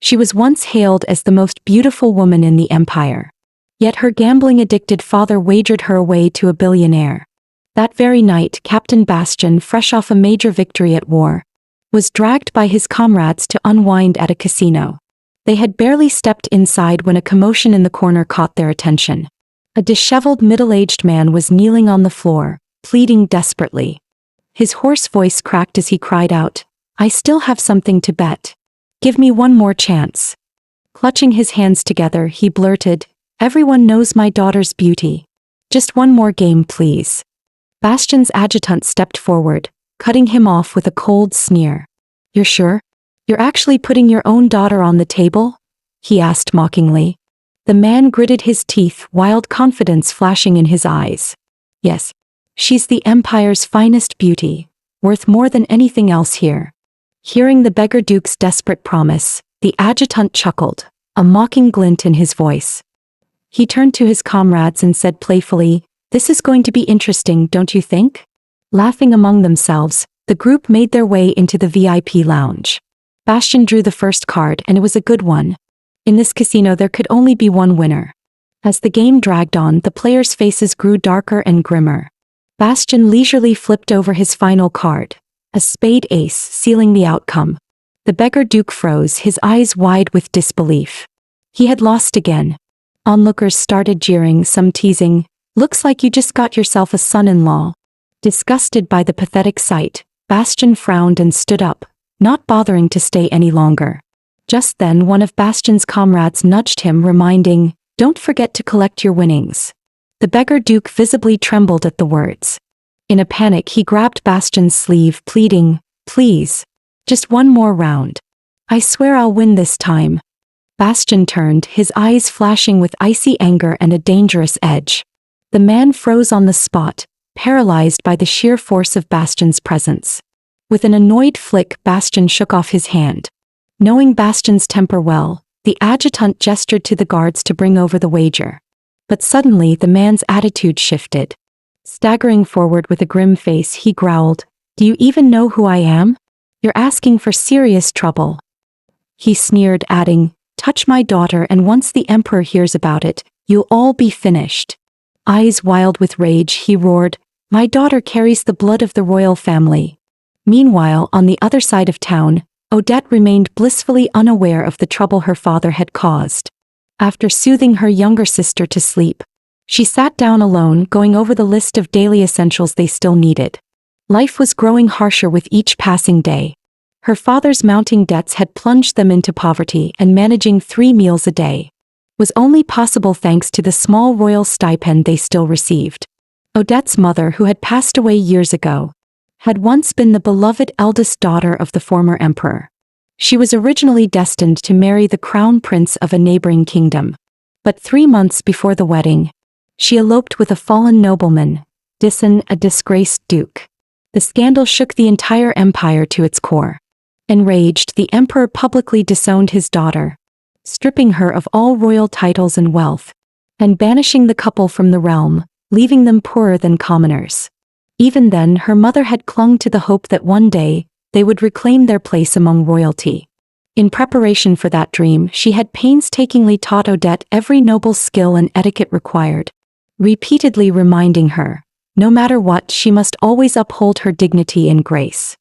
She was once hailed as the most beautiful woman in the empire. Yet her gambling-addicted father wagered her away to a billionaire. That very night, Captain Bastian, fresh off a major victory at war, was dragged by his comrades to unwind at a casino. They had barely stepped inside when a commotion in the corner caught their attention. A disheveled middle-aged man was kneeling on the floor, pleading desperately. His hoarse voice cracked as he cried out, "I still have something to bet. Give me one more chance." Clutching his hands together, he blurted, "Everyone knows my daughter's beauty. Just one more game, please." Bastian's adjutant stepped forward, cutting him off with a cold sneer. "You're sure? You're actually putting your own daughter on the table?" he asked mockingly. The man gritted his teeth, wild confidence flashing in his eyes. "Yes. She's the Empire's finest beauty, worth more than anything else here." Hearing the beggar duke's desperate promise, the adjutant chuckled, a mocking glint in his voice. He turned to his comrades and said playfully, "This is going to be interesting, don't you think?" Laughing among themselves, the group made their way into the VIP lounge. Bastian drew the first card, and it was a good one. In this casino there could only be one winner. As the game dragged on, the players' faces grew darker and grimmer. Bastian leisurely flipped over his final card, a spade ace, sealing the outcome. The beggar duke froze, his eyes wide with disbelief. He had lost again. Onlookers started jeering, some teasing, "Looks like you just got yourself a son-in-law." Disgusted by the pathetic sight, Bastian frowned and stood up, not bothering to stay any longer. Just then one of Bastian's comrades nudged him, reminding, "Don't forget to collect your winnings." The beggar duke visibly trembled at the words. In a panic he grabbed Bastian's sleeve, pleading, "Please. Just one more round. I swear I'll win this time." Bastian turned, his eyes flashing with icy anger and a dangerous edge. The man froze on the spot, paralyzed by the sheer force of Bastian's presence. With an annoyed flick, Bastian shook off his hand. Knowing Bastian's temper well, the adjutant gestured to the guards to bring over the wager. But suddenly the man's attitude shifted. Staggering forward with a grim face, he growled, "Do you even know who I am? You're asking for serious trouble." He sneered, adding, "Touch my daughter and once the emperor hears about it, you'll all be finished." Eyes wild with rage, he roared, "My daughter carries the blood of the royal family." Meanwhile, on the other side of town, Odette remained blissfully unaware of the trouble her father had caused. After soothing her younger sister to sleep, she sat down alone, going over the list of daily essentials they still needed. Life was growing harsher with each passing day. Her father's mounting debts had plunged them into poverty, and managing 3 meals a day was only possible thanks to the small royal stipend they still received. Odette's mother, who had passed away years ago, had once been the beloved eldest daughter of the former emperor. She was originally destined to marry the crown prince of a neighboring kingdom. But 3 months before the wedding, she eloped with a fallen nobleman, Disan, a disgraced duke. The scandal shook the entire empire to its core. Enraged, the emperor publicly disowned his daughter, stripping her of all royal titles and wealth, and banishing the couple from the realm, leaving them poorer than commoners. Even then, her mother had clung to the hope that one day, they would reclaim their place among royalty. In preparation for that dream, she had painstakingly taught Odette every noble skill and etiquette required, repeatedly reminding her, no matter what, she must always uphold her dignity and grace.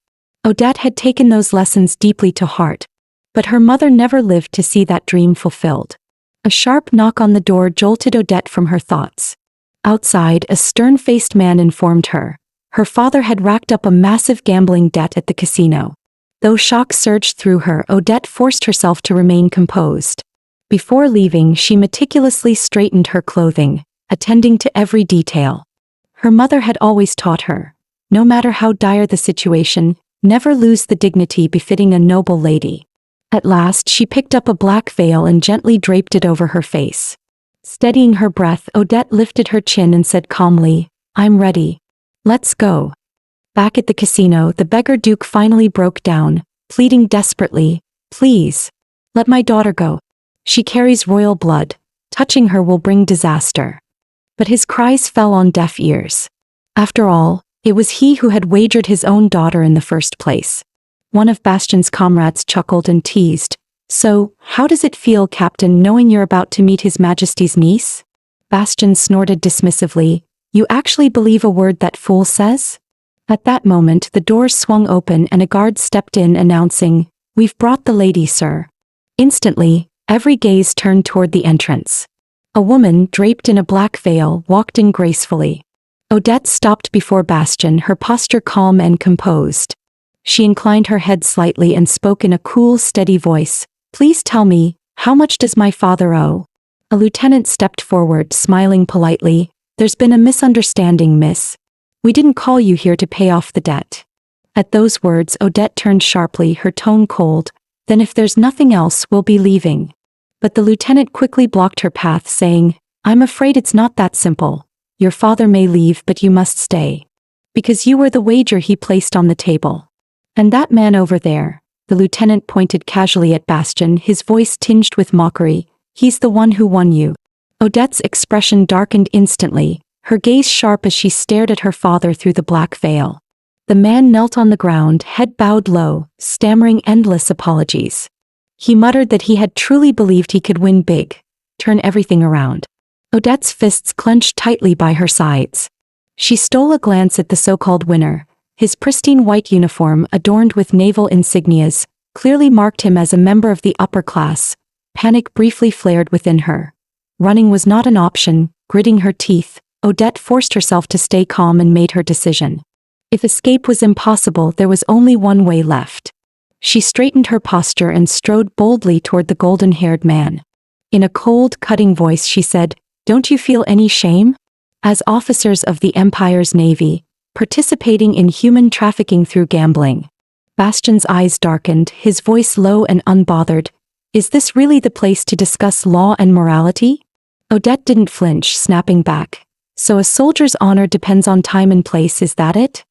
Odette had taken those lessons deeply to heart, but her mother never lived to see that dream fulfilled. A sharp knock on the door jolted Odette from her thoughts. Outside, a stern-faced man informed her. Her father had racked up a massive gambling debt at the casino. Though shock surged through her, Odette forced herself to remain composed. Before leaving, she meticulously straightened her clothing, attending to every detail. Her mother had always taught her, no matter how dire the situation, never lose the dignity befitting a noble lady. At last, she picked up a black veil and gently draped it over her face. Steadying her breath, Odette lifted her chin and said calmly, "I'm ready. Let's go." Back at the casino, the beggar duke finally broke down, pleading desperately, "Please, let my daughter go. She carries royal blood. Touching her will bring disaster." But his cries fell on deaf ears. After all, it was he who had wagered his own daughter in the first place. One of Bastian's comrades chuckled and teased, So, how does it feel, Captain, knowing you're about to meet His Majesty's niece? Bastian snorted dismissively. You actually believe a word that fool says? At that moment the doors swung open and a guard stepped in announcing, We've brought the lady, sir. Instantly, every gaze turned toward the entrance. A woman, draped in a black veil, walked in gracefully. Odette stopped before Bastian, her posture calm and composed. She inclined her head slightly and spoke in a cool, steady voice. Please tell me, how much does my father owe? A lieutenant stepped forward, smiling politely. There's been a misunderstanding, miss. We didn't call you here to pay off the debt. At those words Odette turned sharply, her tone cold. Then if there's nothing else, we'll be leaving. But the lieutenant quickly blocked her path, saying, I'm afraid it's not that simple. Your father may leave, but you must stay. Because you were the wager he placed on the table. And that man over there, the lieutenant pointed casually at Bastian, his voice tinged with mockery, he's the one who won you. Odette's expression darkened instantly, her gaze sharp as she stared at her father through the black veil. The man knelt on the ground, head bowed low, stammering endless apologies. He muttered that he had truly believed he could win big, turn everything around. Odette's fists clenched tightly by her sides. She stole a glance at the so-called winner. His pristine white uniform, adorned with naval insignias, clearly marked him as a member of the upper class. Panic briefly flared within her. Running was not an option. Gritting her teeth, Odette forced herself to stay calm and made her decision. If escape was impossible, there was only one way left. She straightened her posture and strode boldly toward the golden-haired man. In a cold, cutting voice she said, Don't you feel any shame? As officers of the Empire's Navy, participating in human trafficking through gambling. Bastian's eyes darkened, his voice low and unbothered. Is this really the place to discuss law and morality? Odette didn't flinch, snapping back. So a soldier's honor depends on time and place, is that it?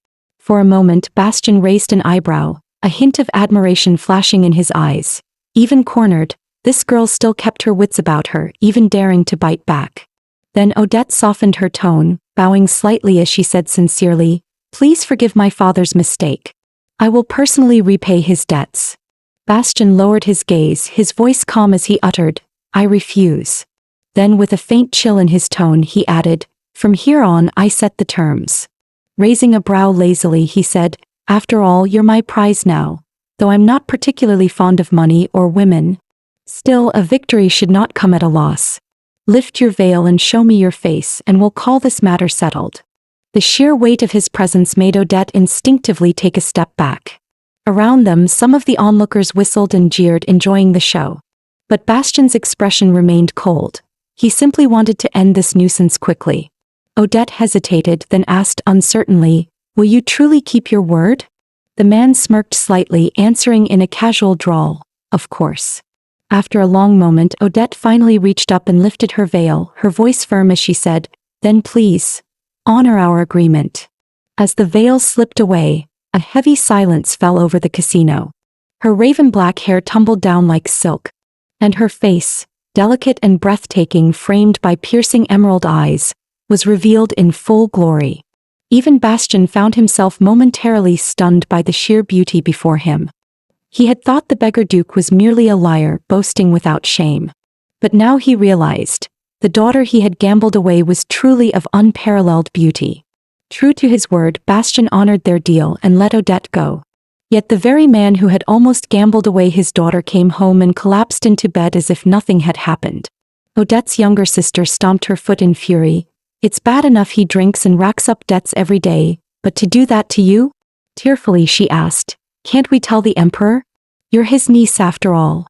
For a moment Bastian raised an eyebrow, a hint of admiration flashing in his eyes. Even cornered, this girl still kept her wits about her, even daring to bite back. Then Odette softened her tone, bowing slightly as she said sincerely, Please forgive my father's mistake. I will personally repay his debts. Bastian lowered his gaze, his voice calm as he uttered, I refuse. Then with a faint chill in his tone he added, From here on I set the terms. Raising a brow lazily he said, After all, you're my prize now. Though I'm not particularly fond of money or women. Still, a victory should not come at a loss. Lift your veil and show me your face, and we'll call this matter settled. The sheer weight of his presence made Odette instinctively take a step back. Around them some of the onlookers whistled and jeered, enjoying the show. But Bastian's expression remained cold. He simply wanted to end this nuisance quickly. Odette hesitated, then asked uncertainly, Will you truly keep your word? The man smirked slightly, answering in a casual drawl, Of course. After a long moment Odette finally reached up and lifted her veil, her voice firm as she said, Then please, honor our agreement. As the veil slipped away, a heavy silence fell over the casino. Her raven-black hair tumbled down like silk. And her face, delicate and breathtaking, framed by piercing emerald eyes, was revealed in full glory. Even Bastian found himself momentarily stunned by the sheer beauty before him. He had thought the beggar duke was merely a liar, boasting without shame. But now he realized, the daughter he had gambled away was truly of unparalleled beauty. True to his word, Bastian honored their deal and let Odette go. Yet the very man who had almost gambled away his daughter came home and collapsed into bed as if nothing had happened. Odette's younger sister stomped her foot in fury. It's bad enough he drinks and racks up debts every day, but to do that to you? Tearfully she asked, Can't we tell the emperor? You're his niece after all.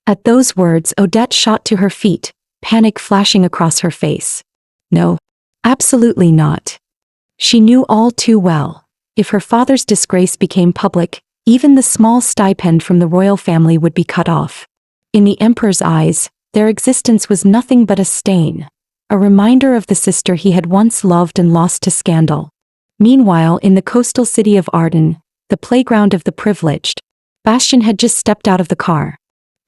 At those words Odette shot to her feet, panic flashing across her face. No. Absolutely not. She knew all too well. If her father's disgrace became public, even the small stipend from the royal family would be cut off. In the emperor's eyes, their existence was nothing but a stain. A reminder of the sister he had once loved and lost to scandal. Meanwhile, in the coastal city of Arden, the playground of the privileged, Bastian had just stepped out of the car.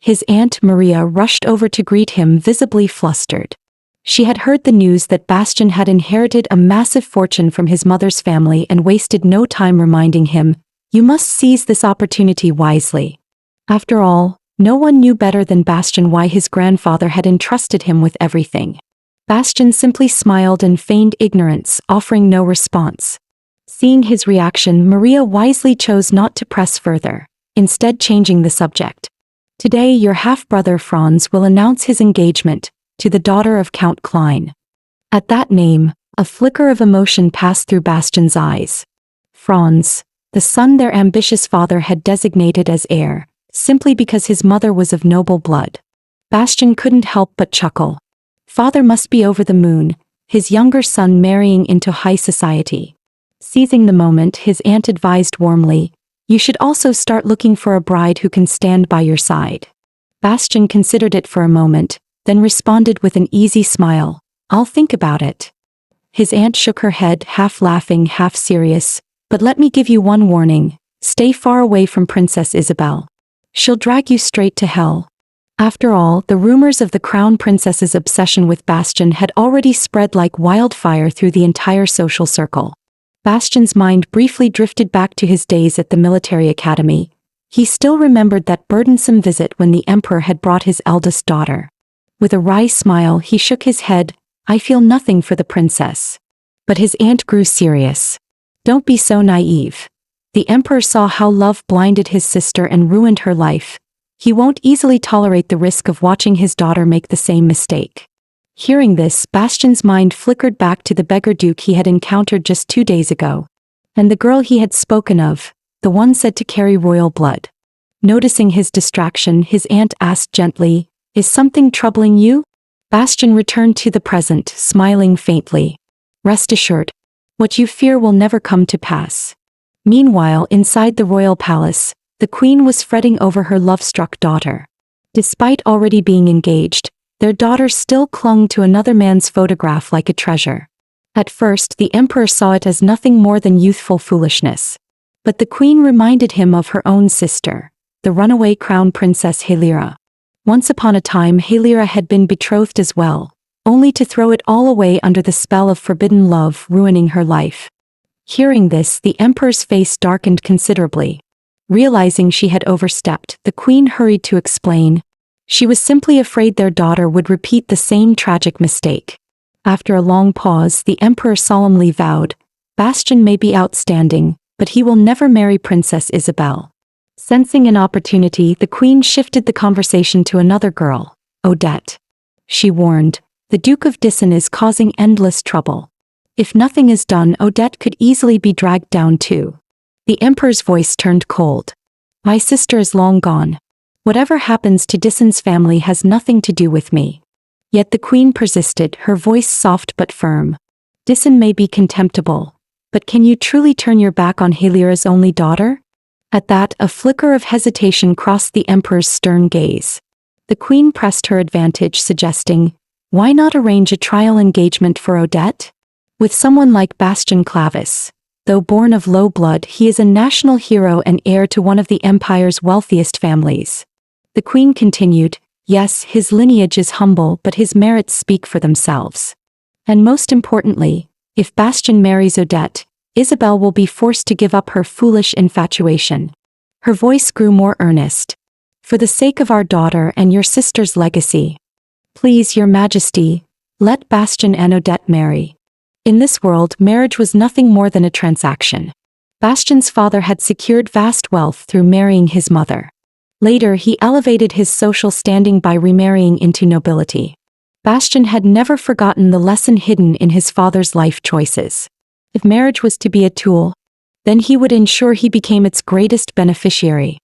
His Aunt Maria rushed over to greet him, visibly flustered. She had heard the news that Bastian had inherited a massive fortune from his mother's family and wasted no time reminding him, You must seize this opportunity wisely. After all, No one knew better than Bastian why his grandfather had entrusted him with everything. Bastian simply smiled and feigned ignorance, offering no response. Seeing his reaction, Maria wisely chose not to press further, instead changing the subject. Today your half-brother Franz will announce his engagement to the daughter of Count Klein. At that name, a flicker of emotion passed through Bastian's eyes. Franz, the son their ambitious father had designated as heir, simply because his mother was of noble blood. Bastian couldn't help but chuckle. Father must be over the moon, his younger son marrying into high society. Seizing the moment, his aunt advised warmly, "You should also start looking for a bride who can stand by your side." Bastian considered it for a moment, then responded with an easy smile, "I'll think about it." His aunt shook her head, half laughing, half serious, "But let me give you one warning, stay far away from Princess Isabel. She'll drag you straight to hell." After all, the rumors of the crown princess's obsession with Bastian had already spread like wildfire through the entire social circle. Bastian's mind briefly drifted back to his days at the military academy. He still remembered that burdensome visit when the emperor had brought his eldest daughter. With a wry smile, he shook his head, "I feel nothing for the princess." But his aunt grew serious. "Don't be so naive. The emperor saw how love blinded his sister and ruined her life. He won't easily tolerate the risk of watching his daughter make the same mistake." Hearing this, Bastian's mind flickered back to the beggar duke he had encountered just 2 days ago. And the girl he had spoken of, the one said to carry royal blood. Noticing his distraction, his aunt asked gently, "Is something troubling you?" Bastian returned to the present, smiling faintly. "Rest assured, what you fear will never come to pass." Meanwhile, inside the royal palace, the queen was fretting over her love-struck daughter. Despite already being engaged, their daughter still clung to another man's photograph like a treasure. At first, the emperor saw it as nothing more than youthful foolishness. But the queen reminded him of her own sister, the runaway crown princess Halira. Once upon a time, Halira had been betrothed as well, only to throw it all away under the spell of forbidden love, ruining her life. Hearing this, the emperor's face darkened considerably. Realizing she had overstepped, the queen hurried to explain. She was simply afraid their daughter would repeat the same tragic mistake. After a long pause, the emperor solemnly vowed, "Bastian may be outstanding, but he will never marry Princess Isabel." Sensing an opportunity, the queen shifted the conversation to another girl, Odette. She warned, "The Duke of Dissen is causing endless trouble. If nothing is done, Odette could easily be dragged down too." The emperor's voice turned cold. "My sister is long gone. Whatever happens to Dissen's family has nothing to do with me." Yet the queen persisted, her voice soft but firm. "Dissen may be contemptible, but can you truly turn your back on Halira's only daughter?" At that, a flicker of hesitation crossed the emperor's stern gaze. The queen pressed her advantage, suggesting, "Why not arrange a trial engagement for Odette? With someone like Bastian Clavis. Though born of low blood, he is a national hero and heir to one of the empire's wealthiest families." The queen continued, "Yes, his lineage is humble, but his merits speak for themselves. And most importantly, if Bastian marries Odette, Isabel will be forced to give up her foolish infatuation." Her voice grew more earnest. "For the sake of our daughter and your sister's legacy. Please, your majesty, let Bastian and Odette marry." In this world, marriage was nothing more than a transaction. Bastian's father had secured vast wealth through marrying his mother. Later, he elevated his social standing by remarrying into nobility. Bastian had never forgotten the lesson hidden in his father's life choices. If marriage was to be a tool, then he would ensure he became its greatest beneficiary.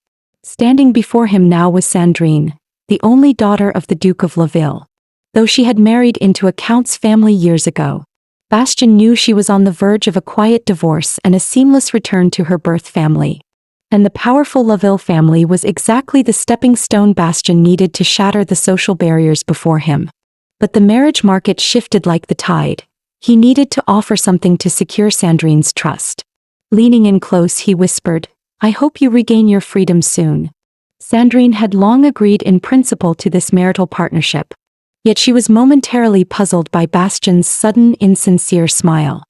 Standing before him now was Sandrine, the only daughter of the Duke of Laville. Though she had married into a count's family years ago, Bastian knew she was on the verge of a quiet divorce and a seamless return to her birth family. And the powerful Laville family was exactly the stepping stone Bastian needed to shatter the social barriers before him. But the marriage market shifted like the tide. He needed to offer something to secure Sandrine's trust. Leaning in close, he whispered, "I hope you regain your freedom soon." Sandrine had long agreed in principle to this marital partnership. Yet she was momentarily puzzled by Bastian's sudden, insincere smile.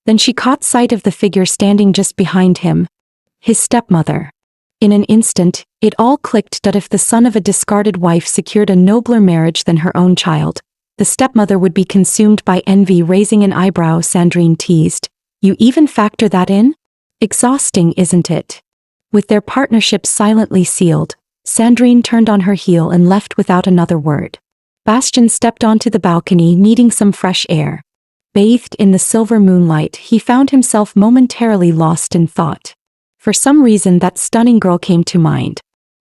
Then she caught sight of the figure standing just behind him. His stepmother. In an instant, It all clicked that if the son of a discarded wife secured a nobler marriage than her own child, the stepmother would be consumed by envy. Raising an eyebrow, Sandrine teased. You even factor that in? Exhausting, isn't it? With their partnership silently sealed, Sandrine turned on her heel and left without another word. Bastien stepped onto the balcony, needing some fresh air. Bathed in the silver moonlight, he found himself momentarily lost in thought. For some reason, that stunning girl came to mind.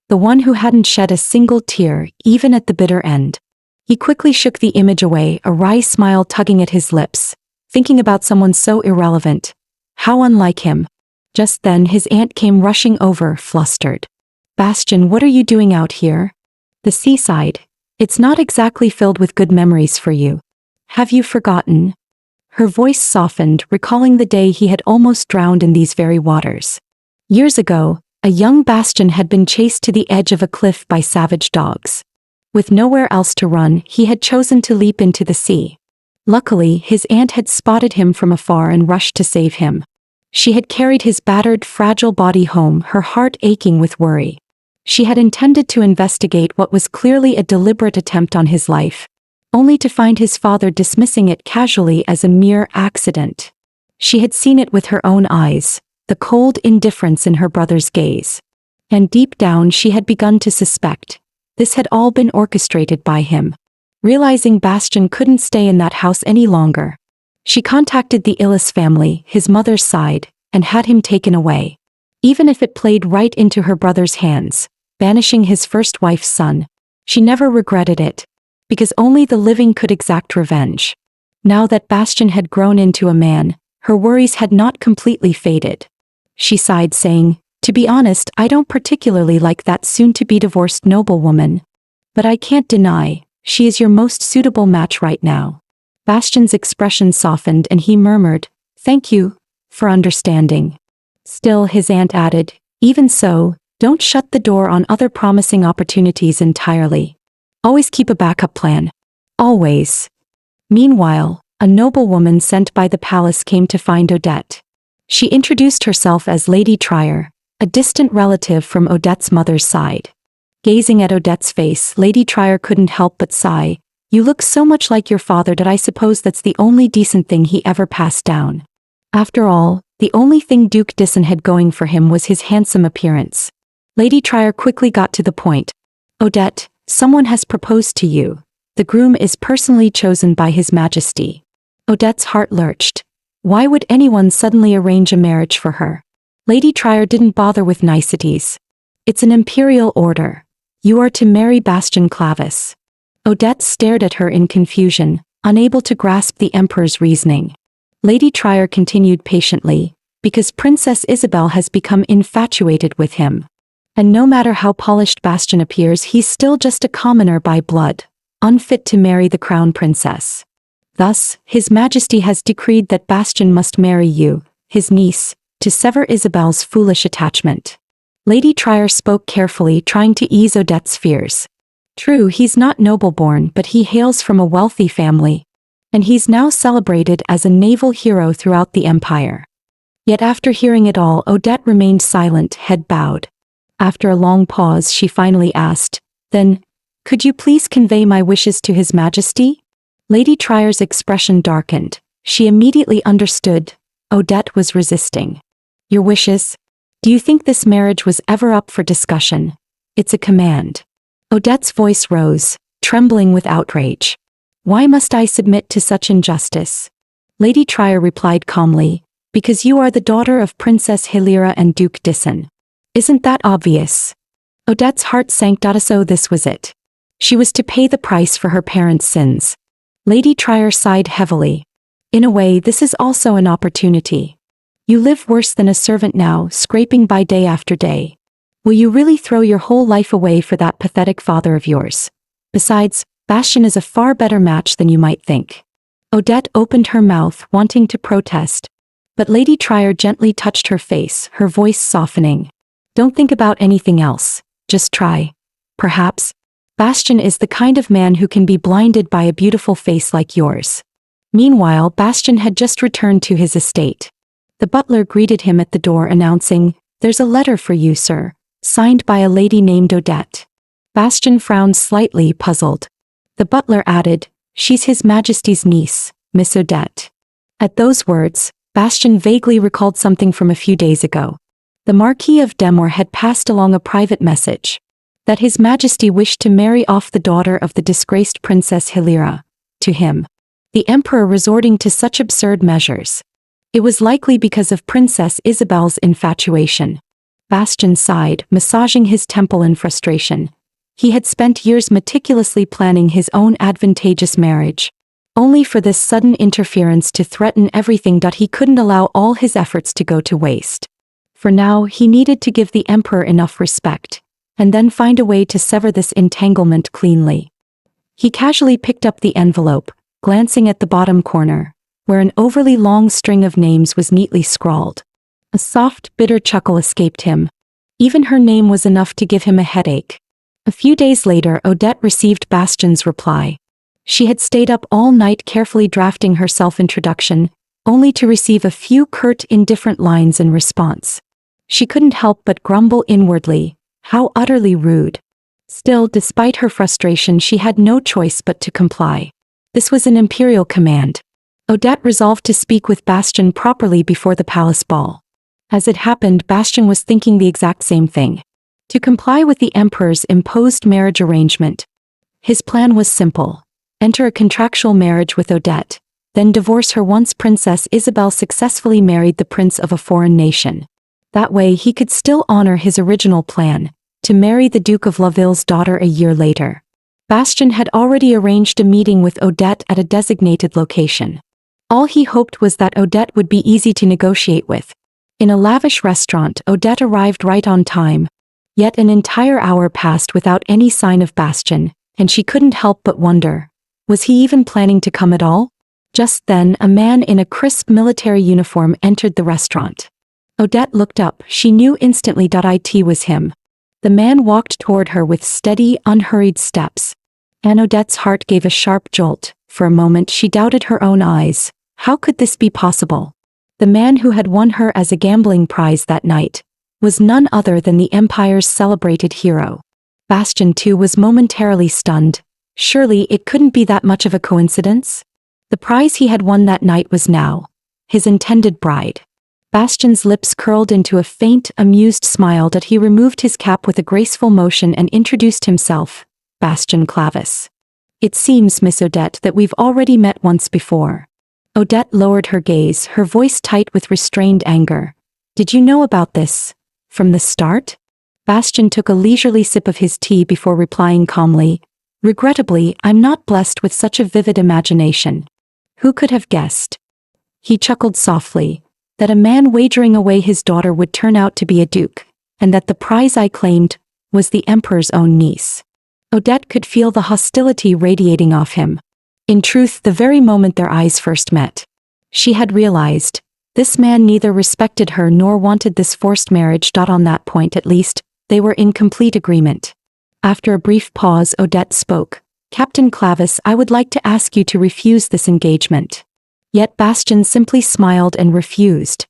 The one who hadn't shed a single tear, even at the bitter end. He quickly shook the image away, a wry smile tugging at his lips, thinking about someone so irrelevant. How unlike him. Just then his aunt came rushing over, flustered. Bastien, what are you doing out here? The seaside. It's not exactly filled with good memories for you. Have you forgotten? Her voice softened, recalling the day he had almost drowned in these very waters. Years ago, a young Bastien had been chased to the edge of a cliff by savage dogs. With nowhere else to run, he had chosen to leap into the sea. Luckily, his aunt had spotted him from afar and rushed to save him. She had carried his battered, fragile body home, her heart aching with worry. She had intended to investigate what was clearly a deliberate attempt on his life, only to find his father dismissing it casually as a mere accident. She had seen it with her own eyes, the cold indifference in her brother's gaze. And deep down she had begun to suspect this had all been orchestrated by him. Realizing Bastien couldn't stay in that house any longer, she contacted the Illis family, his mother's side, and had him taken away. Even if it played right into her brother's hands, banishing his first wife's son, she never regretted it, because only the living could exact revenge. Now that Bastien had grown into a man, her worries had not completely faded. She sighed, saying, "To be honest, I don't particularly like that soon-to-be divorced noblewoman. But I can't deny, she is your most suitable match right now." Bastien's expression softened and he murmured, "Thank you for understanding." Still, his aunt added, "Even so, don't shut the door on other promising opportunities entirely. Always keep a backup plan. Always." Meanwhile, a noblewoman sent by the palace came to find Odette. She introduced herself as Lady Trier, a distant relative from Odette's mother's side. Gazing at Odette's face, Lady Trier couldn't help but sigh. "You look so much like your father that I suppose that's the only decent thing he ever passed down." After all, the only thing Duke Dyson had going for him was his handsome appearance. Lady Trier quickly got to the point. "Odette, someone has proposed to you. The groom is personally chosen by His Majesty." Odette's heart lurched. Why would anyone suddenly arrange a marriage for her? Lady Trier didn't bother with niceties. "It's an imperial order. You are to marry Bastien Clavis." Odette stared at her in confusion, unable to grasp the Emperor's reasoning. Lady Trier continued patiently, "Because Princess Isabel has become infatuated with him. And no matter how polished Bastien appears, he's still just a commoner by blood, unfit to marry the crown princess. Thus, His Majesty has decreed that Bastien must marry you, his niece, to sever Isabel's foolish attachment." Lady Trier spoke carefully, trying to ease Odette's fears. "True, he's not noble-born, but he hails from a wealthy family. And he's now celebrated as a naval hero throughout the empire." Yet after hearing it all, Odette remained silent, head bowed. After a long pause, she finally asked, "Then, could you please convey my wishes to His Majesty?" Lady Trier's expression darkened. She immediately understood. Odette was resisting. "Your wishes? Do you think this marriage was ever up for discussion? It's a command." Odette's voice rose, trembling with outrage. "Why must I submit to such injustice?" Lady Trier replied calmly, "Because you are the daughter of Princess Hilira and Duke Dyson. Isn't that obvious?" Odette's heart sank. So this was it. She was to pay the price for her parents' sins. Lady Trier sighed heavily. "In a way, this is also an opportunity. You live worse than a servant now, scraping by day after day. Will you really throw your whole life away for that pathetic father of yours? Besides, Bastien is a far better match than you might think." Odette opened her mouth, wanting to protest, but Lady Trier gently touched her face, her voice softening. "Don't think about anything else. Just try. Perhaps Bastien is the kind of man who can be blinded by a beautiful face like yours." Meanwhile, Bastien had just returned to his estate. The butler greeted him at the door, announcing, "There's a letter for you, sir, signed by a lady named Odette. Bastian frowned slightly, puzzled. The butler added, "She's His Majesty's niece, Miss Odette." At those words, Bastian vaguely recalled something from a few days ago. The Marquis of Demore had passed along a private message that His Majesty wished to marry off the daughter of the disgraced Princess Hilira to him. The Emperor resorting to such absurd measures. It was likely because of Princess Isabel's infatuation. Bastian sighed, massaging his temple in frustration. He had spent years meticulously planning his own advantageous marriage, only for this sudden interference to threaten everything that he couldn't allow all his efforts to go to waste. For now, he needed to give the Emperor enough respect, and then find a way to sever this entanglement cleanly. He casually picked up the envelope, glancing at the bottom corner, where an overly long string of names was neatly scrawled. A soft, bitter chuckle escaped him. Even her name was enough to give him a headache. A few days later, Odette received Bastian's reply. She had stayed up all night carefully drafting her self-introduction, only to receive a few curt, indifferent lines in response. She couldn't help but grumble inwardly, how utterly rude. Still, despite her frustration, she had no choice but to comply. This was an imperial command. Odette resolved to speak with Bastian properly before the palace ball. As it happened, Bastian was thinking the exact same thing. To comply with the Emperor's imposed marriage arrangement. His plan was simple. Enter a contractual marriage with Odette, then divorce her once Princess Isabel successfully married the prince of a foreign nation. That way he could still honor his original plan, to marry the Duke of Laville's daughter a year later. Bastian had already arranged a meeting with Odette at a designated location. All he hoped was that Odette would be easy to negotiate with. In a lavish restaurant, Odette arrived right on time. Yet an entire hour passed without any sign of Bastian, and she couldn't help but wonder, was he even planning to come at all? Just then, a man in a crisp military uniform entered the restaurant. Odette looked up, she knew instantly that it was him. The man walked toward her with steady, unhurried steps. And Odette's heart gave a sharp jolt. For a moment she doubted her own eyes. How could this be possible? The man who had won her as a gambling prize that night was none other than the Empire's celebrated hero. Bastian too was momentarily stunned. Surely it couldn't be that much of a coincidence? The prize he had won that night was now his intended bride. Bastian's lips curled into a faint, amused smile that he removed his cap with a graceful motion and introduced himself, Bastian Clavis. "It seems, Miss Odette, that we've already met once before." Odette lowered her gaze, her voice tight with restrained anger. "Did you know about this from the start?" Bastian took a leisurely sip of his tea before replying calmly, "Regrettably, I'm not blessed with such a vivid imagination. Who could have guessed?" He chuckled softly, that a man wagering away his daughter would turn out to be a duke, and that the prize I claimed was the Emperor's own niece. Odette could feel the hostility radiating off him. In truth, the very moment their eyes first met, she had realized, this man neither respected her nor wanted this forced marriage. On that point at least, they were in complete agreement. After a brief pause, Odette spoke, "Captain Clavis, I would like to ask you to refuse this engagement." Yet Bastian simply smiled and refused.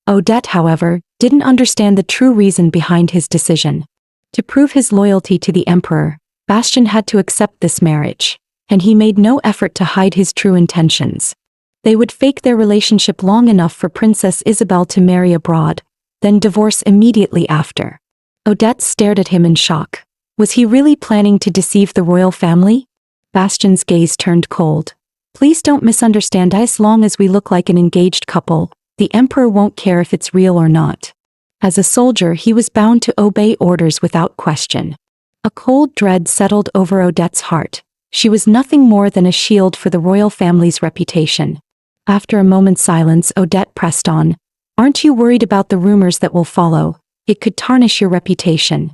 Odette, however, didn't understand the true reason behind his decision. To prove his loyalty to the Emperor, Bastian had to accept this marriage, and he made no effort to hide his true intentions. They would fake their relationship long enough for Princess Isabel to marry abroad, then divorce immediately after. Odette stared at him in shock. Was he really planning to deceive the royal family? Bastian's gaze turned cold. "Please don't misunderstand. As long as we look like an engaged couple, the Emperor won't care if it's real or not." As a soldier, he was bound to obey orders without question. A cold dread settled over Odette's heart. She was nothing more than a shield for the royal family's reputation. After a moment's silence, Odette pressed on, "Aren't you worried about the rumors that will follow? It could tarnish your reputation."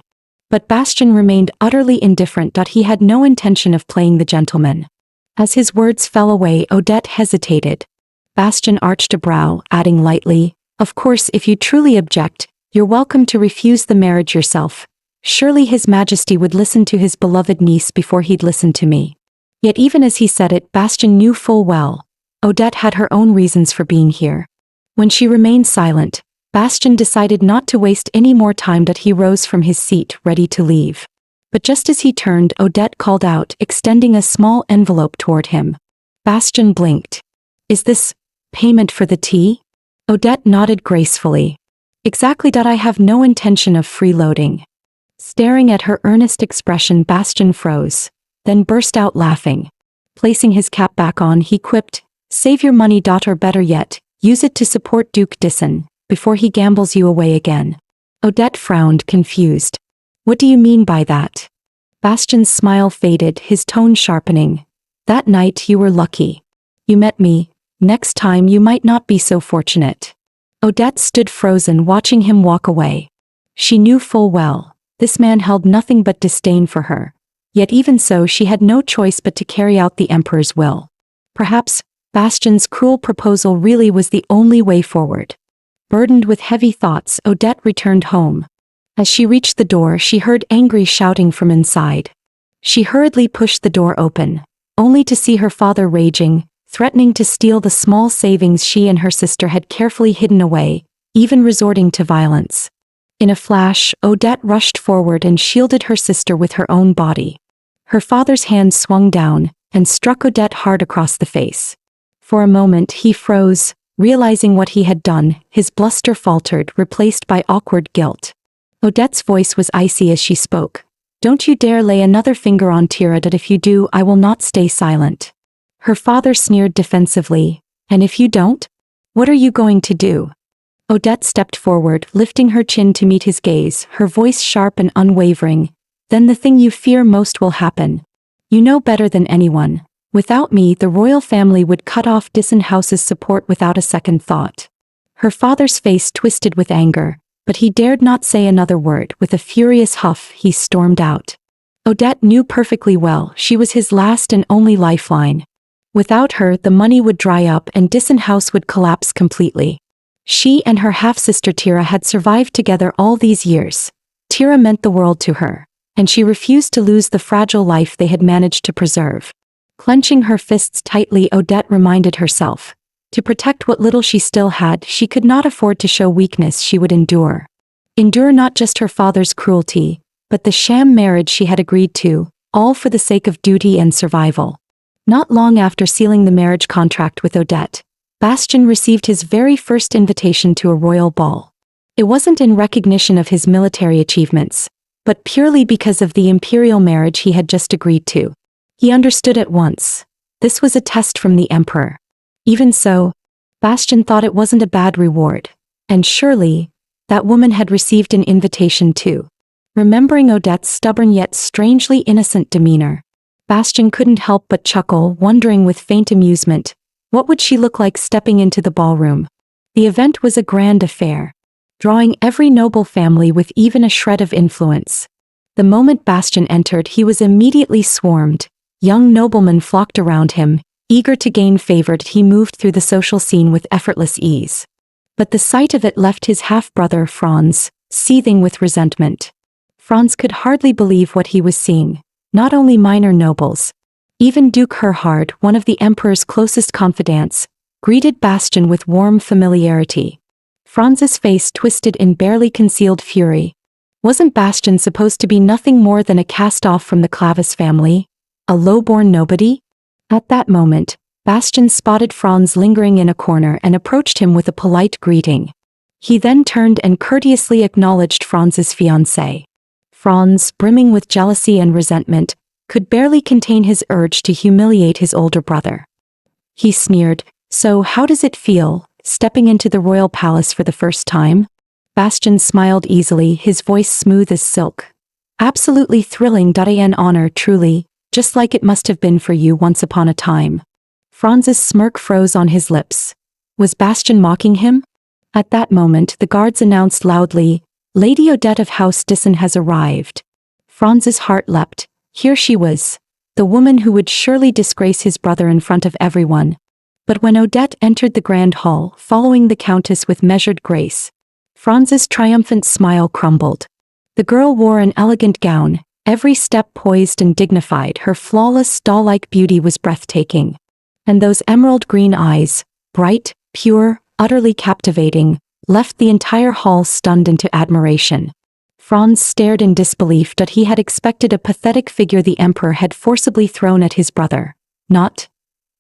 But Bastian remained utterly indifferent that he had no intention of playing the gentleman. As his words fell away, Odette hesitated. Bastian arched a brow, adding lightly, "Of course, if you truly object, you're welcome to refuse the marriage yourself. Surely His Majesty would listen to his beloved niece before he'd listen to me." Yet even as he said it, Bastian knew full well, Odette had her own reasons for being here. When she remained silent, Bastian decided not to waste any more time that he rose from his seat, ready to leave. But just as he turned, Odette called out, extending a small envelope toward him. Bastian blinked. Is this payment for the tea? Odette nodded gracefully. Exactly that. I have no intention of freeloading. Staring at her earnest expression, Bastian froze, then burst out laughing. Placing his cap back on, he quipped, save your money, or better yet, use it to support Duke Disson, before he gambles you away again. Odette frowned, confused. What do you mean by that? Bastian's smile faded, his tone sharpening. That night you were lucky. You met me. Next time you might not be so fortunate. Odette stood frozen, watching him walk away. She knew full well, this man held nothing but disdain for her. Yet even so, she had no choice but to carry out the Emperor's will. Perhaps Bastian's cruel proposal really was the only way forward. Burdened with heavy thoughts, Odette returned home. As she reached the door, she heard angry shouting from inside. She hurriedly pushed the door open, only to see her father raging, threatening to steal the small savings she and her sister had carefully hidden away, even resorting to violence. In a flash, Odette rushed forward and shielded her sister with her own body. Her father's hand swung down and struck Odette hard across the face. For a moment he froze, realizing what he had done. His bluster faltered, replaced by awkward guilt. Odette's voice was icy as she spoke. Don't you dare lay another finger on Tira, that if you do, I will not stay silent. Her father sneered defensively. And if you don't? What are you going to do? Odette stepped forward, lifting her chin to meet his gaze, her voice sharp and unwavering. Then the thing you fear most will happen. You know better than anyone. Without me, the royal family would cut off Disson House's support without a second thought. Her father's face twisted with anger, but he dared not say another word. With a furious huff, he stormed out. Odette knew perfectly well she was his last and only lifeline. Without her, the money would dry up and Disson House would collapse completely. She and her half-sister Tira had survived together all these years. Tira meant the world to her, and she refused to lose the fragile life they had managed to preserve. Clenching her fists tightly, Odette reminded herself, to protect what little she still had, she could not afford to show weakness. She would endure. Endure not just her father's cruelty, but the sham marriage she had agreed to, all for the sake of duty and survival. Not long after sealing the marriage contract with Odette, Bastian received his very first invitation to a royal ball. It wasn't in recognition of his military achievements, but purely because of the imperial marriage he had just agreed to. He understood at once. This was a test from the Emperor. Even so, Bastian thought it wasn't a bad reward. And surely, that woman had received an invitation too. Remembering Odette's stubborn yet strangely innocent demeanor, Bastian couldn't help but chuckle, wondering with faint amusement, what would she look like stepping into the ballroom? The event was a grand affair, drawing every noble family with even a shred of influence. The moment Bastian entered, he was immediately swarmed. Young noblemen flocked around him, eager to gain favor. He moved through the social scene with effortless ease. But the sight of it left his half-brother Franz seething with resentment. Franz could hardly believe what he was seeing. Not only minor nobles, even Duke Herhard, one of the Emperor's closest confidants, greeted Bastian with warm familiarity. Franz's face twisted in barely concealed fury. Wasn't Bastian supposed to be nothing more than a cast-off from the Clavis family? A low-born nobody? At that moment, Bastian spotted Franz lingering in a corner and approached him with a polite greeting. He then turned and courteously acknowledged Franz's fiancée. Franz, brimming with jealousy and resentment, could barely contain his urge to humiliate his older brother. He sneered, "So how does it feel, stepping into the royal palace for the first time?" Bastian smiled easily, his voice smooth as silk. "Absolutely thrilling. An honor, truly, just like it must have been for you once upon a time." Franz's smirk froze on his lips. Was Bastian mocking him? At that moment, the guards announced loudly, "Lady Odette of House Disson has arrived." Franz's heart leapt. Here she was, the woman who would surely disgrace his brother in front of everyone. But when Odette entered the grand hall, following the countess with measured grace, Franz's triumphant smile crumbled. The girl wore an elegant gown, every step poised and dignified. Her flawless, doll-like beauty was breathtaking. And those emerald green eyes, bright, pure, utterly captivating, left the entire hall stunned into admiration. Franz stared in disbelief, but he had expected a pathetic figure the emperor had forcibly thrown at his brother. Not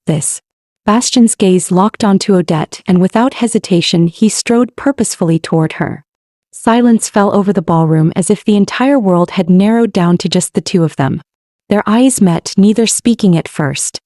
this. Bastian's gaze locked onto Odette, and without hesitation he strode purposefully toward her. Silence fell over the ballroom as if the entire world had narrowed down to just the two of them. Their eyes met, neither speaking at first.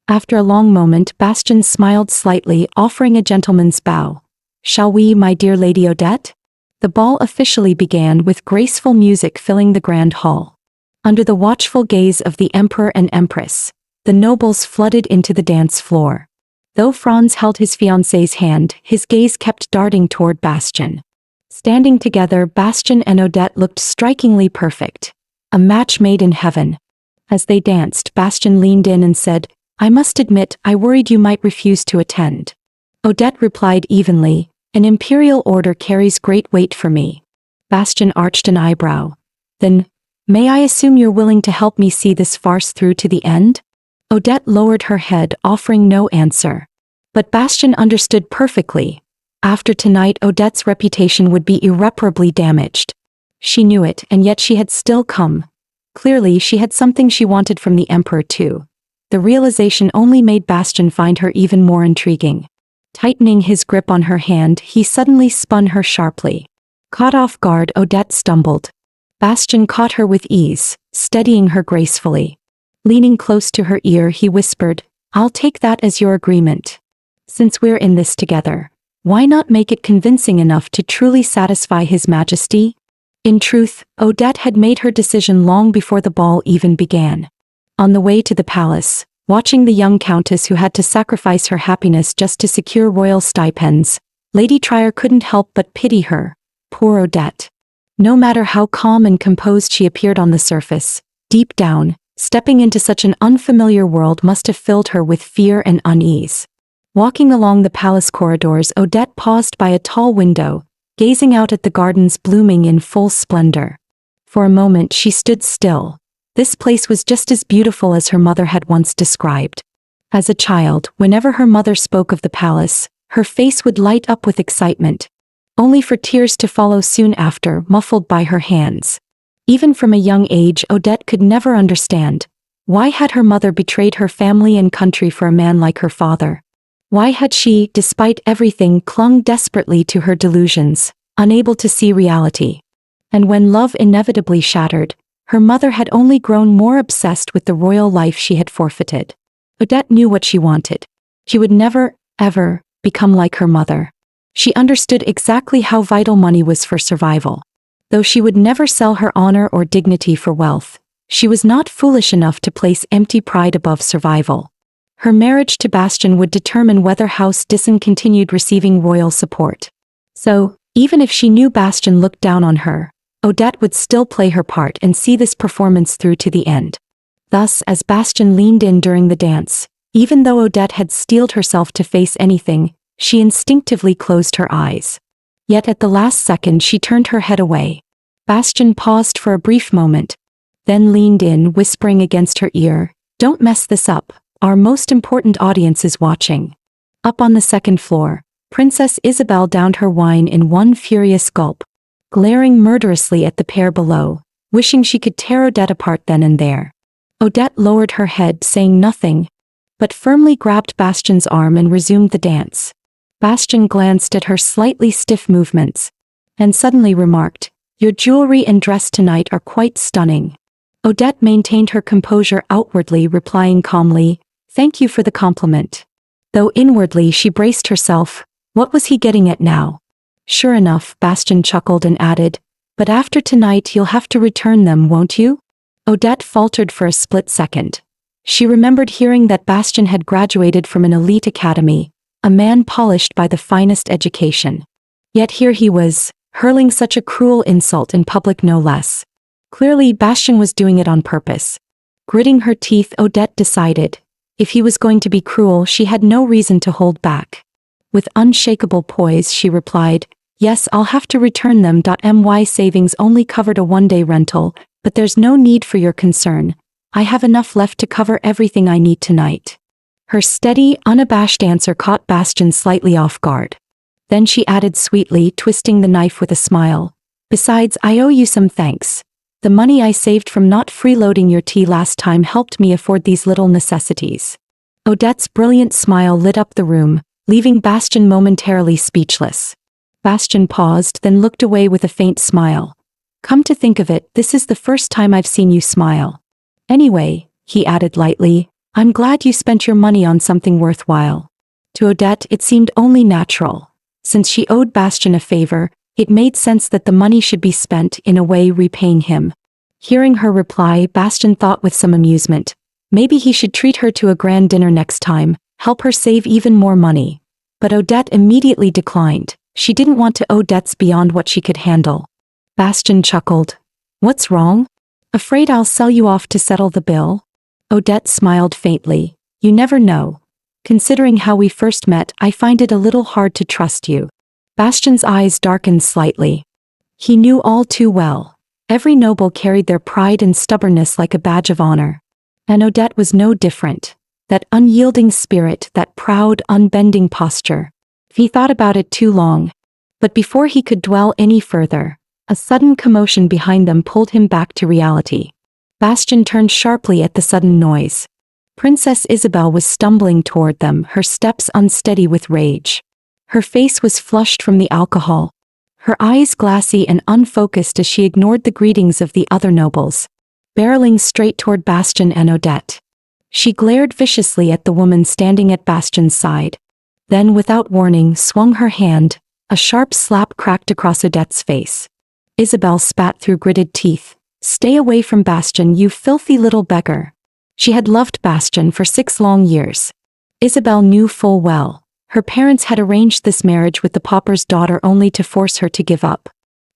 After a long moment, Bastian smiled slightly, offering a gentleman's bow. "Shall we, my dear Lady Odette?" The ball officially began, with graceful music filling the grand hall. Under the watchful gaze of the emperor and empress, the nobles flooded into the dance floor. Though Franz held his fiancée's hand, his gaze kept darting toward Bastian. Standing together, Bastian and Odette looked strikingly perfect. A match made in heaven. As they danced, Bastian leaned in and said, "I must admit, I worried you might refuse to attend." Odette replied evenly, "An imperial order carries great weight for me." Bastian arched an eyebrow. "Then, may I assume you're willing to help me see this farce through to the end?" Odette lowered her head, offering no answer. But Bastian understood perfectly. After tonight, Odette's reputation would be irreparably damaged. She knew it, and yet she had still come. Clearly, she had something she wanted from the emperor too. The realization only made Bastian find her even more intriguing. Tightening his grip on her hand, he suddenly spun her sharply. Caught off guard, Odette stumbled. Bastian caught her with ease, steadying her gracefully. Leaning close to her ear, he whispered, "I'll take that as your agreement. Since we're in this together, why not make it convincing enough to truly satisfy His Majesty?" In truth, Odette had made her decision long before the ball even began. On the way to the palace, watching the young countess who had to sacrifice her happiness just to secure royal stipends, Lady Trier couldn't help but pity her. Poor Odette. No matter how calm and composed she appeared on the surface, deep down, stepping into such an unfamiliar world must have filled her with fear and unease. Walking along the palace corridors, Odette paused by a tall window, gazing out at the gardens blooming in full splendor. For a moment she stood still. This place was just as beautiful as her mother had once described. As a child, whenever her mother spoke of the palace, her face would light up with excitement, only for tears to follow soon after, muffled by her hands. Even from a young age, Odette could never understand. Why had her mother betrayed her family and country for a man like her father? Why had she, despite everything, clung desperately to her delusions, unable to see reality? And when love inevitably shattered, her mother had only grown more obsessed with the royal life she had forfeited. Odette knew what she wanted. She would never, ever, become like her mother. She understood exactly how vital money was for survival. Though she would never sell her honor or dignity for wealth, she was not foolish enough to place empty pride above survival. Her marriage to Bastian would determine whether House Dyson continued receiving royal support. So, even if she knew Bastian looked down on her, Odette would still play her part and see this performance through to the end. Thus, as Bastian leaned in during the dance, even though Odette had steeled herself to face anything, she instinctively closed her eyes. Yet at the last second she turned her head away. Bastian paused for a brief moment, then leaned in, whispering against her ear, "Don't mess this up. Our most important audience is watching." Up on the second floor, Princess Isabel downed her wine in one furious gulp, glaring murderously at the pair below, wishing she could tear Odette apart then and there. Odette lowered her head, saying nothing, but firmly grabbed Bastian's arm and resumed the dance. Bastian glanced at her slightly stiff movements, and suddenly remarked, "Your jewelry and dress tonight are quite stunning." Odette maintained her composure outwardly, replying calmly, "Thank you for the compliment." Though inwardly she braced herself, what was he getting at now? Sure enough, Bastian chuckled and added, "But after tonight you'll have to return them, won't you?" Odette faltered for a split second. She remembered hearing that Bastian had graduated from an elite academy, a man polished by the finest education. Yet here he was, hurling such a cruel insult in public no less. Clearly Bastian was doing it on purpose. Gritting her teeth, Odette decided, if he was going to be cruel, she had no reason to hold back. With unshakable poise she replied, "Yes, I'll have to return them. My savings only covered a one-day rental, but there's no need for your concern. I have enough left to cover everything I need tonight." Her steady, unabashed answer caught Bastian slightly off guard. Then she added sweetly, twisting the knife with a smile. Besides, I owe you some thanks. The money I saved from not freeloading your tea last time helped me afford these little necessities. Odette's brilliant smile lit up the room, leaving Bastian momentarily speechless. Bastian paused, then looked away with a faint smile. Come to think of it, this is the first time I've seen you smile. Anyway, he added lightly, I'm glad you spent your money on something worthwhile. To Odette it seemed only natural. Since she owed Bastian a favor, it made sense that the money should be spent in a way repaying him. Hearing her reply, Bastian thought with some amusement. Maybe he should treat her to a grand dinner next time, help her save even more money. But Odette immediately declined. She didn't want to owe debts beyond what she could handle. Bastian chuckled. What's wrong? Afraid I'll sell you off to settle the bill? Odette smiled faintly. You never know. Considering how we first met, I find it a little hard to trust you. Bastian's eyes darkened slightly. He knew all too well. Every noble carried their pride and stubbornness like a badge of honor. And Odette was no different. That unyielding spirit, that proud, unbending posture. He thought about it too long. But before he could dwell any further, a sudden commotion behind them pulled him back to reality. Bastian turned sharply at the sudden noise. Princess Isabel was stumbling toward them, her steps unsteady with rage. Her face was flushed from the alcohol, her eyes glassy and unfocused as she ignored the greetings of the other nobles, barreling straight toward Bastian and Odette. She glared viciously at the woman standing at Bastian's side. Then, without warning, swung her hand. A sharp slap cracked across Odette's face. Isabel spat through gritted teeth. Stay away from Bastian, you filthy little beggar. She had loved Bastian for 6 long years. Isabel knew full well. Her parents had arranged this marriage with the pauper's daughter only to force her to give up.